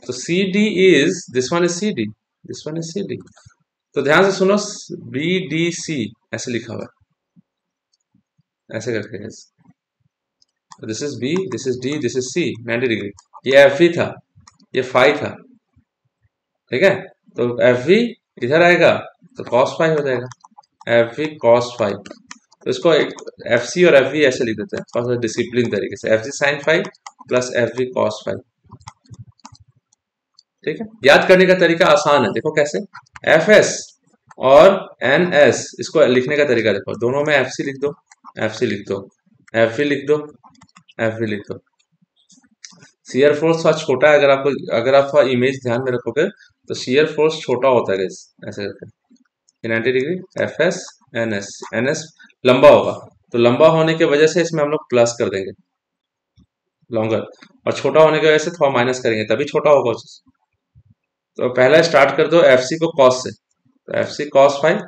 तो C D is, this one is C D, this one is C D. तो ध्यान से सुनो, बी डी सी ऐसे लिखा हुआ है, ऐसे करके, this is B, this is D, this is C, 90 degree. ये एफ वी था, ये फाई था, ठीक है। तो एफ वी इधर आएगा तो कॉस फाई हो जाएगा, एफ वी कॉस फाई। तो इसको एफ सी और एफ वी ऐसे लिख देते हैं डिसिप्लिन तरीके से, F C sine phi plus F V cos phi, ठीक है। याद करने का तरीका आसान है, देखो कैसे, एफ एस और एन एस, इसको लिखने का तरीका देखो, दोनों में एफ सी लिख दो, एफ सी लिख दो, एफ वी लिख दो, एफ वी लिख दो। शियर फोर्स थोड़ा छोटा है, अगर आप थोड़ा इमेज ध्यान में रखोगे तो शियर फोर्स छोटा होता है ऐसे करके, 90 degree, F S N S, N S लंबा होगा, तो लंबा होने की वजह से इसमें हम लोग प्लस कर देंगे, लॉन्गर, और छोटा होने की वजह से थोड़ा माइनस करेंगे, तभी छोटा होगा। तो पहला स्टार्ट कर दो एफ सी को कॉस से, तो F C cos phi,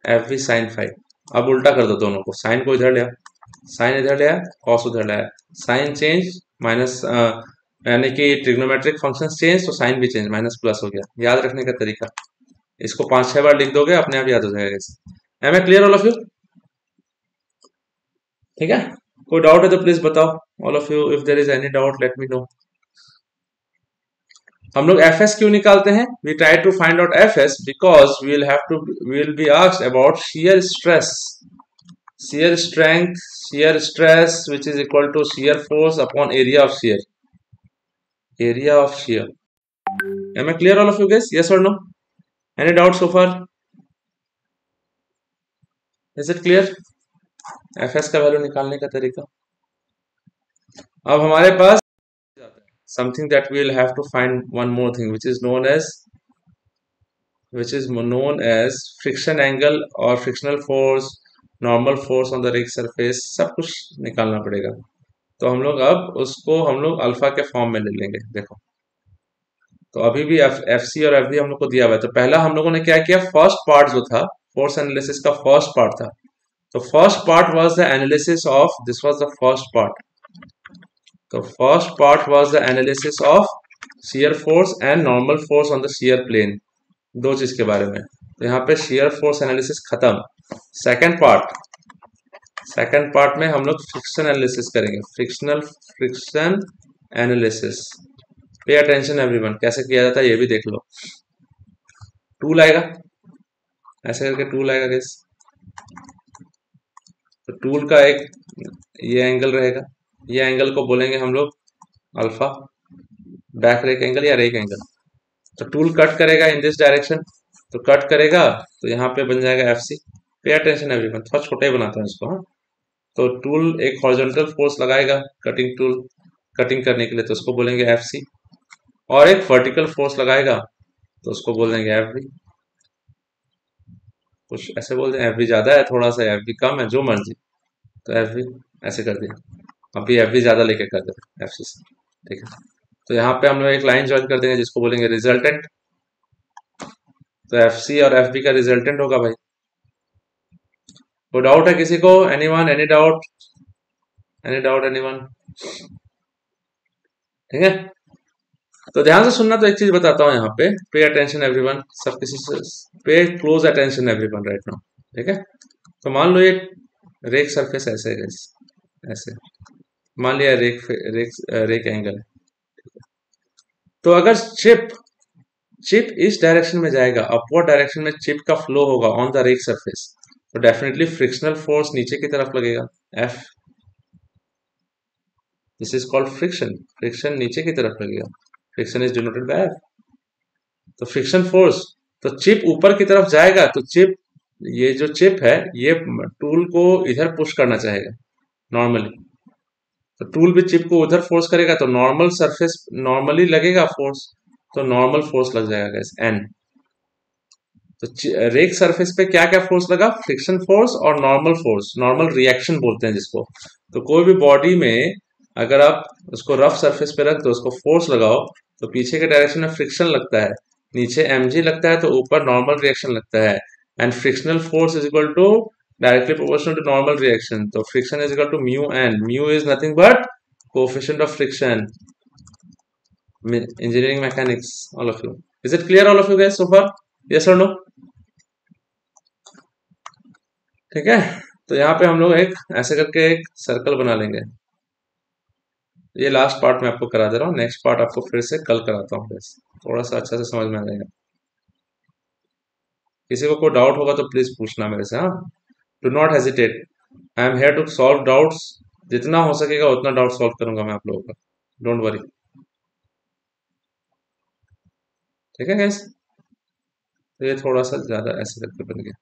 F V sine phi, अब उल्टा कर दो दोनों को, साइन को इधर ले आओ, साइन इधर ले आया, कॉस उधर ले आया, साइन चेंज माइनस, यानी कि ट्रिग्नोमेट्रिक फंक्शन चेंज तो साइन भी चेंज, माइनस प्लस हो गया। याद रखने का तरीका, इसको 5-6 बार लिख दोगे अपने आप याद हो जाएगा। Am I clear all of you? ठीक है, कोई डाउट है तो प्लीज बताओ all of you, if there is any doubt let me know. हम लोग एफ एस क्यों निकालते हैं? We try to find out F S because we will be asked about shear stress, shear strength, shear stress, which is equal to shear force upon area of shear. Area of shear. Am I clear all of you guys? Yes or no? Any doubt so far? Is it clear? fs का value निकालने का तरीका। अब हमारे पास something that we will have to find one more thing which is known as friction angle or frictional force, normal force on the rig surface, सब कुछ निकालना पड़ेगा। तो हम लोग अब उसको हम लोग अल्फा के फॉर्म में ले लेंगे। देखो, तो अभी भी एफ सी और एफ बी हम लोग को दिया हुआ है। तो पहला हम लोगों ने क्या किया, फर्स्ट पार्ट जो था फोर्स एनालिसिस का फर्स्ट पार्ट था, तो first part was the analysis of, this was the first part, तो first part was the analysis of shear force and normal force on the shear plane, दो चीज के बारे में। तो यहाँ पे शियर फोर्स एनालिसिस खत्म। सेकंड पार्ट में हम लोग फ्रिक्शन एनालिसिस करेंगे, friction analysis. Pay attention everyone, कैसे किया जाता है ये भी देख लो। टूल आएगा, ऐसे करके टूल आएगा गैस, तो टूल का एक ये एंगल रहेगा, ये एंगल को बोलेंगे हम लोग अल्फा, बैक रेक एंगल या रेक एंगल। तो टूल कट करेगा इन दिस डायरेक्शन, तो कट करेगा तो यहाँ पे बन जाएगा एफ सी। पे अटेंशन एवरीवन, थोड़ा छोटा ही बनाता हूँ इसको। हाँ, तो टूल एक हॉरिजॉन्टल फोर्स लगाएगा, कटिंग टूल कटिंग करने के लिए, तो उसको बोलेंगे एफ सी, और एक वर्टिकल फोर्स लगाएगा तो उसको बोल देंगे एफ बी। कुछ ऐसे बोल दें, एफ बी ज्यादा है थोड़ा सा, एफ बी कम है, जो मर्जी, तो एफ बी ऐसे कर दिया। अभी एफ बी ज्यादा लेके कर देते एफ सी से, ठीक है। तो यहाँ पे हम लोग एक लाइन ज्वाइन कर देंगे जिसको बोलेंगे रिजल्टेंट। तो एफ सी और एफ बी का रिजल्टेंट होगा भाई। कोई डाउट है किसी को? Anyone, any doubt, anyone? ठीक है, तो ध्यान से सुनना। तो एक चीज बताता हूँ यहाँ पे, पे अटेंशन एवरीवन, सब किसी से पे close attention everyone right now, ठीक है। तो मान लो ये रेक सरफेस ऐसे है, ऐसे मान लिया रेक एंगल है। तो अगर चिप इस डायरेक्शन में जाएगा, अपवर्ड डायरेक्शन में चिप का फ्लो होगा ऑन द रेक सरफेस, तो डेफिनेटली फ्रिक्शनल फोर्स नीचे की तरफ लगेगा, F, this is called friction, friction नीचे की तरफ लगेगा, friction is denoted by F. तो फ्रिक्शन फोर्स, तो चिप ऊपर की तरफ जाएगा, तो चिप, ये जो चिप है ये टूल को इधर पुश करना चाहेगा नॉर्मली, तो टूल भी चिप को उधर फोर्स करेगा, तो नॉर्मल सरफेस नॉर्मली लगेगा फोर्स, तो नॉर्मल फोर्स लग जाएगा गाइस एन। तो रेक सरफेस पे क्या क्या फोर्स लगा, फ्रिक्शन फोर्स और नॉर्मल फोर्स, नॉर्मल रिएक्शन बोलते हैं जिसको। तो कोई भी बॉडी में अगर आप उसको रफ सरफेस पे रख दो, उसको फोर्स लगाओ, तो पीछे के डायरेक्शन में फ्रिक्शन लगता है, नीचे mg लगता है, तो ऊपर नॉर्मल रिएक्शन लगता है, and frictional force is equal to directly proportional to normal reaction. तो friction is equal to mu N, mu is nothing but coefficient of friction. Engineering mechanics all of you, is it clear all of you guys so far? Yes और no? ठीक है, तो यहाँ पे हम लोग एक ऐसे करके एक सर्कल बना लेंगे। ये लास्ट पार्ट में आपको करा दे रहा हूँ, नेक्स्ट पार्ट आपको फिर से कल कराता हूँ, बस थोड़ा सा अच्छा से समझ में आ जाएगा। किसी को कोई डाउट होगा तो प्लीज पूछना मेरे से। हाँ, do not hesitate, I am here to solve doubts, जितना हो सकेगा उतना डाउट सॉल्व करूंगा मैं आप लोगों का, डोंट वरी। ठीक है गैस, तो ये थोड़ा सा ज्यादा ऐसे करके बन गया,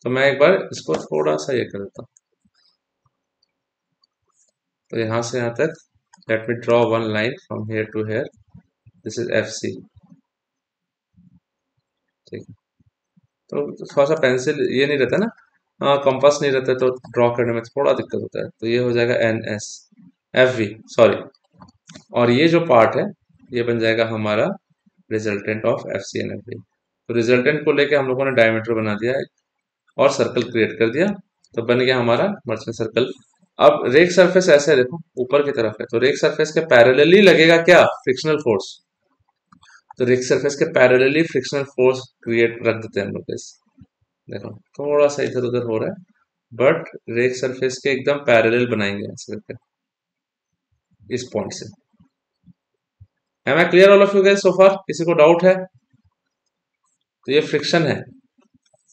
तो मैं एक बार इसको थोड़ा सा ये कर देता हूँ। तो यहाँ से यहाँ तक, let me draw one line from here to here, this is F C. ठीक है, तो थोड़ा सा पेंसिल ये नहीं रहता ना, कंपास नहीं रहता, तो ड्रॉ करने में थोड़ा दिक्कत होता है। तो ये हो जाएगा N S F V, sorry, और ये जो पार्ट है ये बन जाएगा हमारा resultant of F C and F V. तो रिजल्टेंट को लेके हम लोगों ने डायमीटर बना दिया है और सर्कल क्रिएट कर दिया, तो बन गया हमारा मर्चेंट सर्कल। अब रेक सरफेस ऐसे देखो ऊपर की तरफ है, तो रेक सरफेस के पैरेलली लगेगा क्या, फ्रिक्शनल फोर्स। तो रेक सरफेस के पैरेलली फ्रिक्शनल फोर्स क्रिएट रख देते हैं हम लोग इस, देखो थोड़ा सा इधर उधर हो रहा है, बट रेक सरफेस के एकदम पैरेलल बनाएंगे ऐसे करके इस पॉइंट से। Am I clear all of you guys so far? किसी को डाउट है? तो ये फ्रिक्शन है,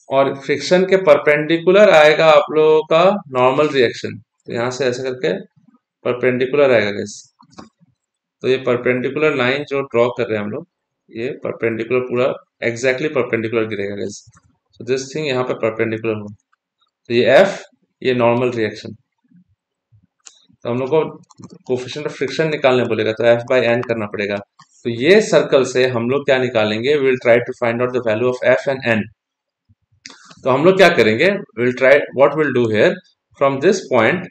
और फ्रिक्शन के परपेंडिकुलर आएगा आप लोगों का नॉर्मल रिएक्शन। तो यहां से ऐसे करके परपेंडिकुलर आएगा गाइस। तो ये परपेंडिकुलर लाइन जो ड्रॉ कर रहे हैं हम लोग, ये परपेंडिकुलर पूरा एग्जैक्टली परपेंडिकुलर गिरेगा गाइस। तो दिस थिंग यहाँ पे परपेंडिकुलर हो, तो ये एफ, ये नॉर्मल रिएक्शन। तो हम लोग को कोफिशिएंट ऑफ फ्रिक्शन निकालने बोलेगा, तो एफ बाई एन करना पड़ेगा। तो ये सर्कल से हम लोग क्या निकालेंगे, will try to find out the value of F and N. तो हम लोग क्या करेंगे, will try what will do here, from this point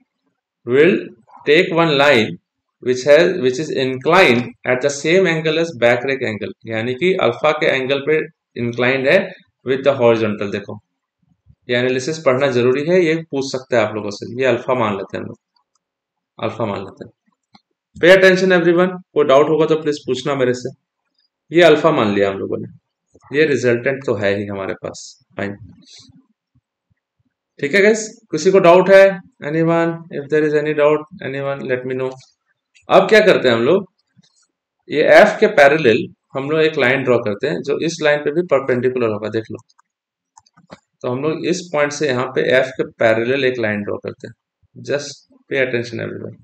will take one line which is inclined at the same angle as back rake angle, यानी कि alpha के angle पे inclined है विद द हॉरिजॉन्टल। देखो ये एनालिसिस पढ़ना जरूरी है, ये पूछ सकते हैं आप लोगों से। ये अल्फा मान लेते हैं हम लोग, अल्फा मान लेते हैं। पे अटेंशन एवरीवन, कोई डाउट होगा तो प्लीज पूछना मेरे से। ये अल्फा मान लिया हम लोगों ने, ये रिजल्टेंट तो है ही हमारे पास, फाइन। ठीक है गाइस, किसी को डाउट है? Anyone? If there is any doubt anyone let me know. अब क्या करते हैं हम लोग, ये एफ के पैरेलल हम लोग एक लाइन ड्रॉ करते हैं जो इस लाइन पे भी परपेंडिकुलर होगा, देख लो। तो हम लोग इस पॉइंट से यहाँ पे एफ के पैरेलल एक लाइन ड्रॉ करते हैं, जस्ट पे अटेंशन एवरीवन,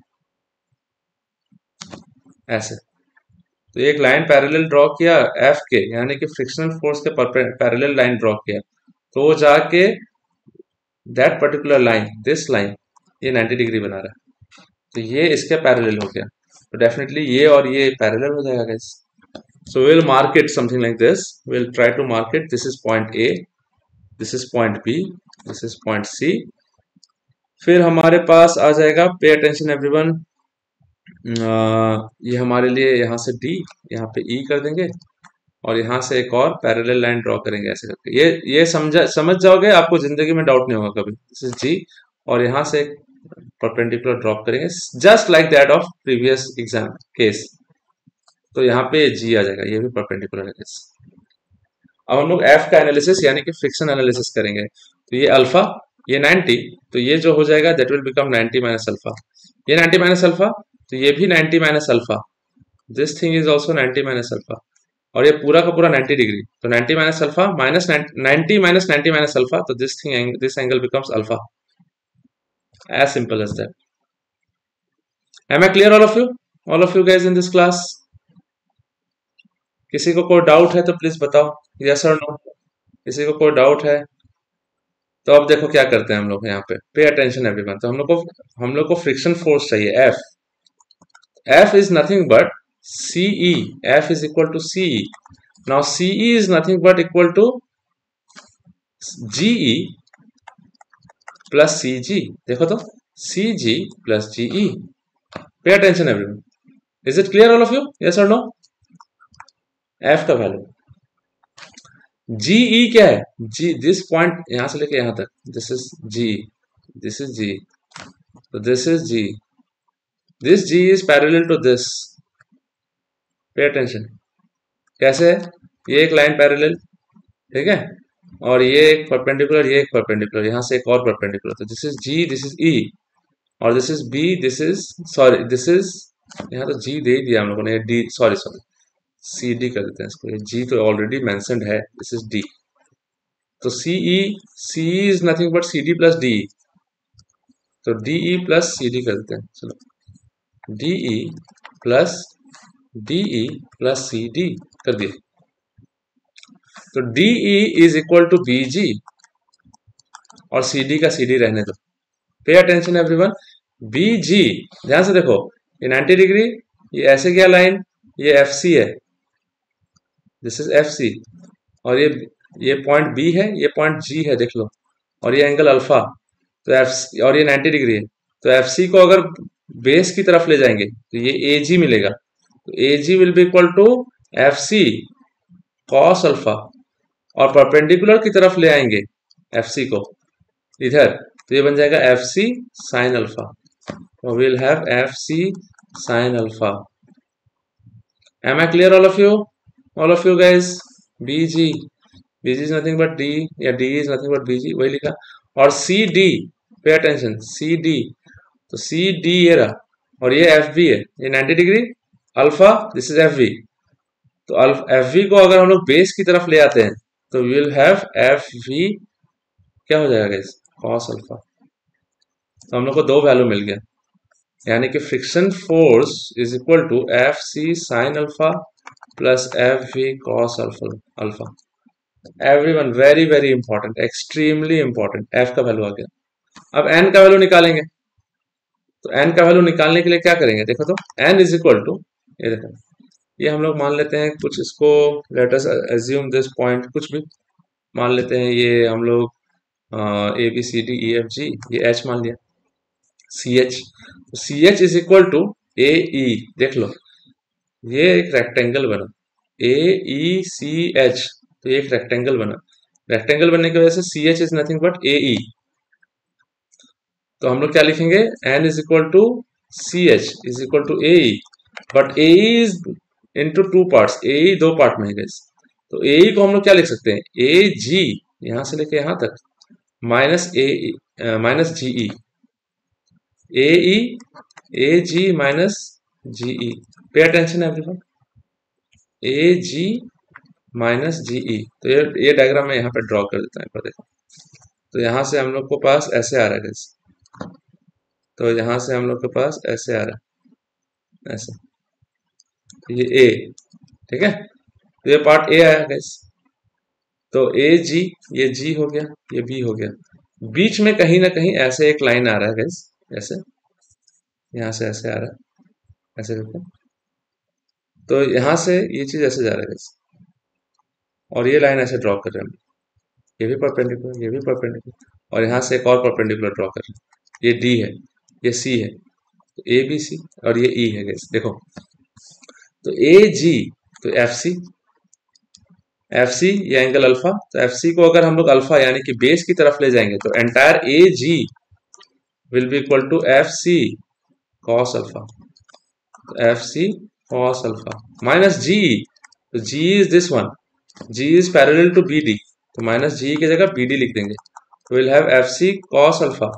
ऐसे। तो एक लाइन पैरेलल ड्रॉ किया एफ के, यानी कि फ्रिक्शनल फोर्स के पैरेलल लाइन ड्रॉ किया, तो वो जाके that particular line, this line, ये 90 डिग्री बना रहा है, तो ये इसके पैरेलल हो गया। तो डेफिनेटली ये और ये पैरेलल हो जाएगा guys. So we'll mark it something like this. We'll try to mark it. This is point A, this is point B, this is point C. फिर हमारे पास आ जाएगा, पे अटेंशन एवरीवन, ये हमारे लिए यहाँ से D, यहाँ पे E कर देंगे, और यहाँ से एक और पैरेलल लाइन ड्रॉ करेंगे ऐसे करके। ये समझ जाओगे, आपको जिंदगी में डाउट नहीं होगा कभी। दिस इज G, और यहाँ से एक परपेंडिकुलर ड्रॉप करेंगे, just like that of previous exam case. तो यहाँ पे G आ जाएगा, ये भी परपेंडिकुलर है। अब हम लोग F का एनालिसिस यानी कि फ्रिक्शन एनालिसिस करेंगे। तो ये अल्फा, ये 90, तो ये जो हो जाएगा that will become 90 minus alpha. ये 90 माइनस अल्फा, तो ये भी 90 minus alpha, this thing is also 90 minus alpha, और ये पूरा का पूरा 90 डिग्री। तो 90 minus alpha minus 90 minus 90 minus alpha, तो this angle becomes alpha, as simple as that. Am I clear all of you guys in this class? किसी को कोई डाउट है तो प्लीज बताओ, यस और नो। किसी को कोई डाउट है तो अब देखो क्या करते हैं हम लोग यहाँ पे अटेंशन एवरीवन। तो हम लोग को फ्रिक्शन फोर्स चाहिए F. F is nothing but CE, F is equal to CE. Now CE is nothing but equal to GE plus CG. देखो तो CG plus GE. Pay attention everyone, is it clear all of you, yes और no? F का value GE क्या है, जी this point यहां से लेके यहां तक, this is G, this is G, तो this is G, this G is parallel to this. Pay attention, कैसे है, ये एक लाइन पैरेलल, ठीक है, और ये एक परपेंडिकुलर, ये एक परपेंडिकुलर, यहां से एक और परपेंडिकुलर। तो this is G, this is E, और this is B, this is sorry, this is, यहाँ तो जी दे ही दिया हम लोगों ने, डी सॉरी सी डी कर देते हैं इसको, ये जी तो ऑलरेडी मेंशन्ड है, दिस इज डी। तो CE, CE is nothing but C D plus D, तो डीई प्लस सी डी कर देते हैं। चलो डीई प्लस सी डी कर दिए। तो DE is equal to B G, और सी डी का सी डी रहने दो। पे अटेंशन एवरीवन, बी जी, ध्यान से देखो, ये 90 डिग्री, ये ऐसे गया लाइन, ये एफ सी है, दिस इज एफ सी, और ये पॉइंट बी है, ये पॉइंट जी है, देख लो, और ये एंगल अल्फा, तो एफ, और ये 90 डिग्री है। तो एफ सी को अगर बेस की तरफ ले जाएंगे तो ये ए जी मिलेगा, तो A G will be equal to F C cos alpha, और परपेंडिकुलर की तरफ ले आएंगे एफ सी को इधर, तो ये बन जाएगा एफ सी साइन अल्फा। तो will have F C sine alpha. Am I clear all of you guys? BG, BG is nothing but D, या D is nothing but BG, वही लिखा। और CD, पे अटेंशन, CD, तो CD ये रहा, और ये FV है, ये 90 degree alpha, this is FV। तो FV को अगर हम लोग बेस की तरफ ले आते हैं तो विल हैव FV, क्या हो जाएगा गाइस? Cos alpha. तो हम लोग को दो वैल्यू मिल गया, यानी कि friction force is equal to F C sine alpha plus F V cos alpha. Everyone very very important, extremely important. F का वैल्यू आ गया। अब एन का वैल्यू निकालेंगे, तो एन का वैल्यू निकालने के लिए क्या करेंगे? देखो तो एन इज इक्वल टू, ये देखो, ये हम लोग मान लेते हैं कुछ, इसको let us assume this point, कुछ भी मान लेते हैं, ये हम लोग A B C D E F G, ये एच मान लिया, सी एच। तो C H is equal to A E, देख लो ये एक रेक्टेंगल बना, ए ई सी एच, तो ये एक रेक्टेंगल बना। रेक्टेंगल बनने की वजह से C H is nothing but A E. तो हम लोग क्या लिखेंगे? N is equal to C H is equal to A E, but A E is into two parts, A E दो पार्ट में है गाइस। तो ए ई को हम लोग क्या लिख सकते हैं? ए जी, यहां से लेके यहां तक, माइनस ए माइनस जी ई, ए ई ए जी माइनस जी ई। पे अटेंशन एवरीवन, ए जी माइनस जी ई। तो ये डायग्राम मैं यहाँ पे ड्रॉ कर देता हूँ, पर देखो। तो यहाँ से हम लोग को पास ऐसे आ रहा है गाइस, तो यहाँ से हम लोग के पास ऐसे आ रहा है, ऐसे, तो ये ए, ठीक है, तो ये पार्ट ए आया गाइस। तो ए जी, ये जी हो गया, ये बी हो गया। बीच में कहीं ना कहीं ऐसे एक लाइन आ रहा है गाइस, ऐसे, यहाँ से ऐसे आ रहा है, ऐसे करके। तो यहाँ से ये चीज ऐसे जा रहा है गाइस, और ये लाइन ऐसे ड्रॉ कर रहे हैं हम, ये भी परपेंडिकुलर, ये भी परपेंडिकुलर, और यहाँ से एक और परपेंडिकुलर ड्रॉ कर रहे हैं। ये डी है, ये सी है, तो ए बी सी, और ये ई है गाइस, देखो। तो ए जी, तो एफ सी, एफ सी ये एंगल अल्फा, तो एफ सी को अगर हम लोग अल्फा यानी कि बेस की तरफ ले जाएंगे तो entire A G will be equal to F C cos alpha, F C cos alpha minus G, तो G is this one, G is parallel to B D, तो माइनस जी की जगह बी डी लिख देंगे। तो will have F C cos alpha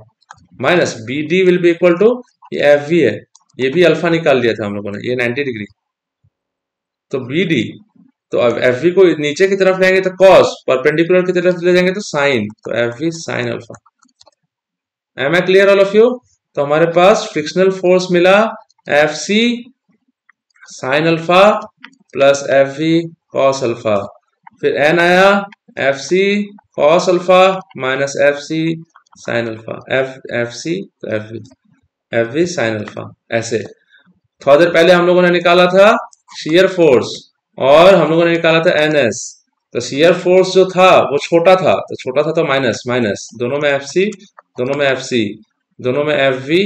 minus B D will be equal to, ये F V है, ये भी अल्फा निकाल लिया था हम लोगों ने, ये 90 डिग्री, तो बी डी, तो अब एफ वी को नीचे की तरफ लेंगे तो कॉस, परपेंडिकुलर की तरफ ले जाएंगे तो साइन, तो F V sine alpha. Am I clear all of you? तो हमारे पास फ्रिक्शनल फोर्स मिला F C sine alpha plus F V cos alpha, फिर एन आया F C cos alpha minus F C sine alpha, F C तो F V sine alpha. ऐसे थोड़ा देर पहले हम लोगों ने निकाला था शियर फोर्स, और हम लोगों ने निकाला था एन एस। तो शियर फोर्स जो था वो छोटा था, तो छोटा था तो माइनस माइनस, दोनों में एफ सी, दोनों में एफ सी, दोनों में एफ वी,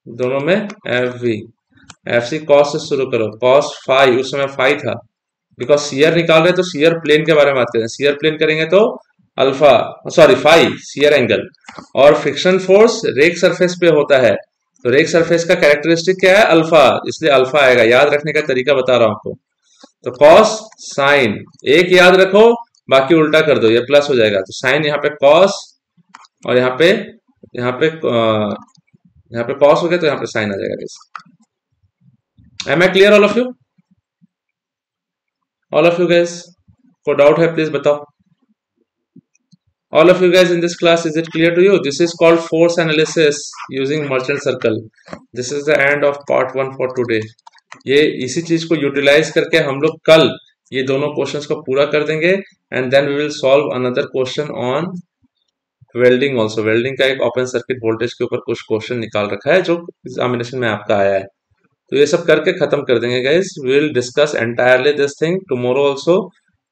दोनों में F V. F C cos से शुरू करो, कॉस फाई, उस समय फाई था, बिकॉज सीयर निकाल रहे तो सीयर प्लेन के बारे में बात करें, सीयर प्लेन करेंगे तो alpha, sorry phi shear angle. और फ्रिक्शन फोर्स रेक सरफेस पे होता है, तो रेक सरफेस का कैरेक्टरिस्टिक क्या है? अल्फा, इसलिए अल्फा आएगा। याद रखने का तरीका बता रहा हूं आपको। तो कॉस साइन, एक याद रखो, बाकी उल्टा कर दो, ये प्लस हो जाएगा। तो साइन यहाँ पे कॉस, और यहाँ पे कॉस हो गया, तो यहाँ पे साइन आ जाएगा। Am I clear all of you? All of you guys, को डाउट है प्लीज बताओ। All of you guys in this class, is it clear to you? This is called force analysis using merchant circle. This is the end of part 1 for today. ये इसी चीज को utilise करके हम लोग कल ये दोनों क्वेश्चंस को पूरा कर देंगे, and then we will solve another question on welding also. Welding का एक ओपन सर्किट वोल्टेज के ऊपर कुछ क्वेश्चन निकाल रखा है जो एग्जामिनेशन में आपका आया है। तो ये सब करके खत्म कर देंगे guys. We will discuss entirely this thing tomorrow also.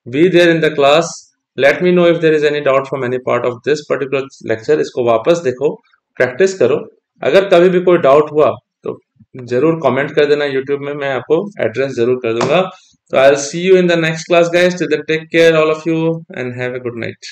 Be there in the class. Let me know if there is any doubt from any part of this particular lecture. इसको वापस देखो, प्रैक्टिस करो। अगर कभी भी कोई डाउट हुआ तो जरूर कमेंट कर देना यूट्यूब में, मैं आपको एड्रेस जरूर कर दूंगा। तो I will see you in the next class guys. Till then take care all of you and have a good night.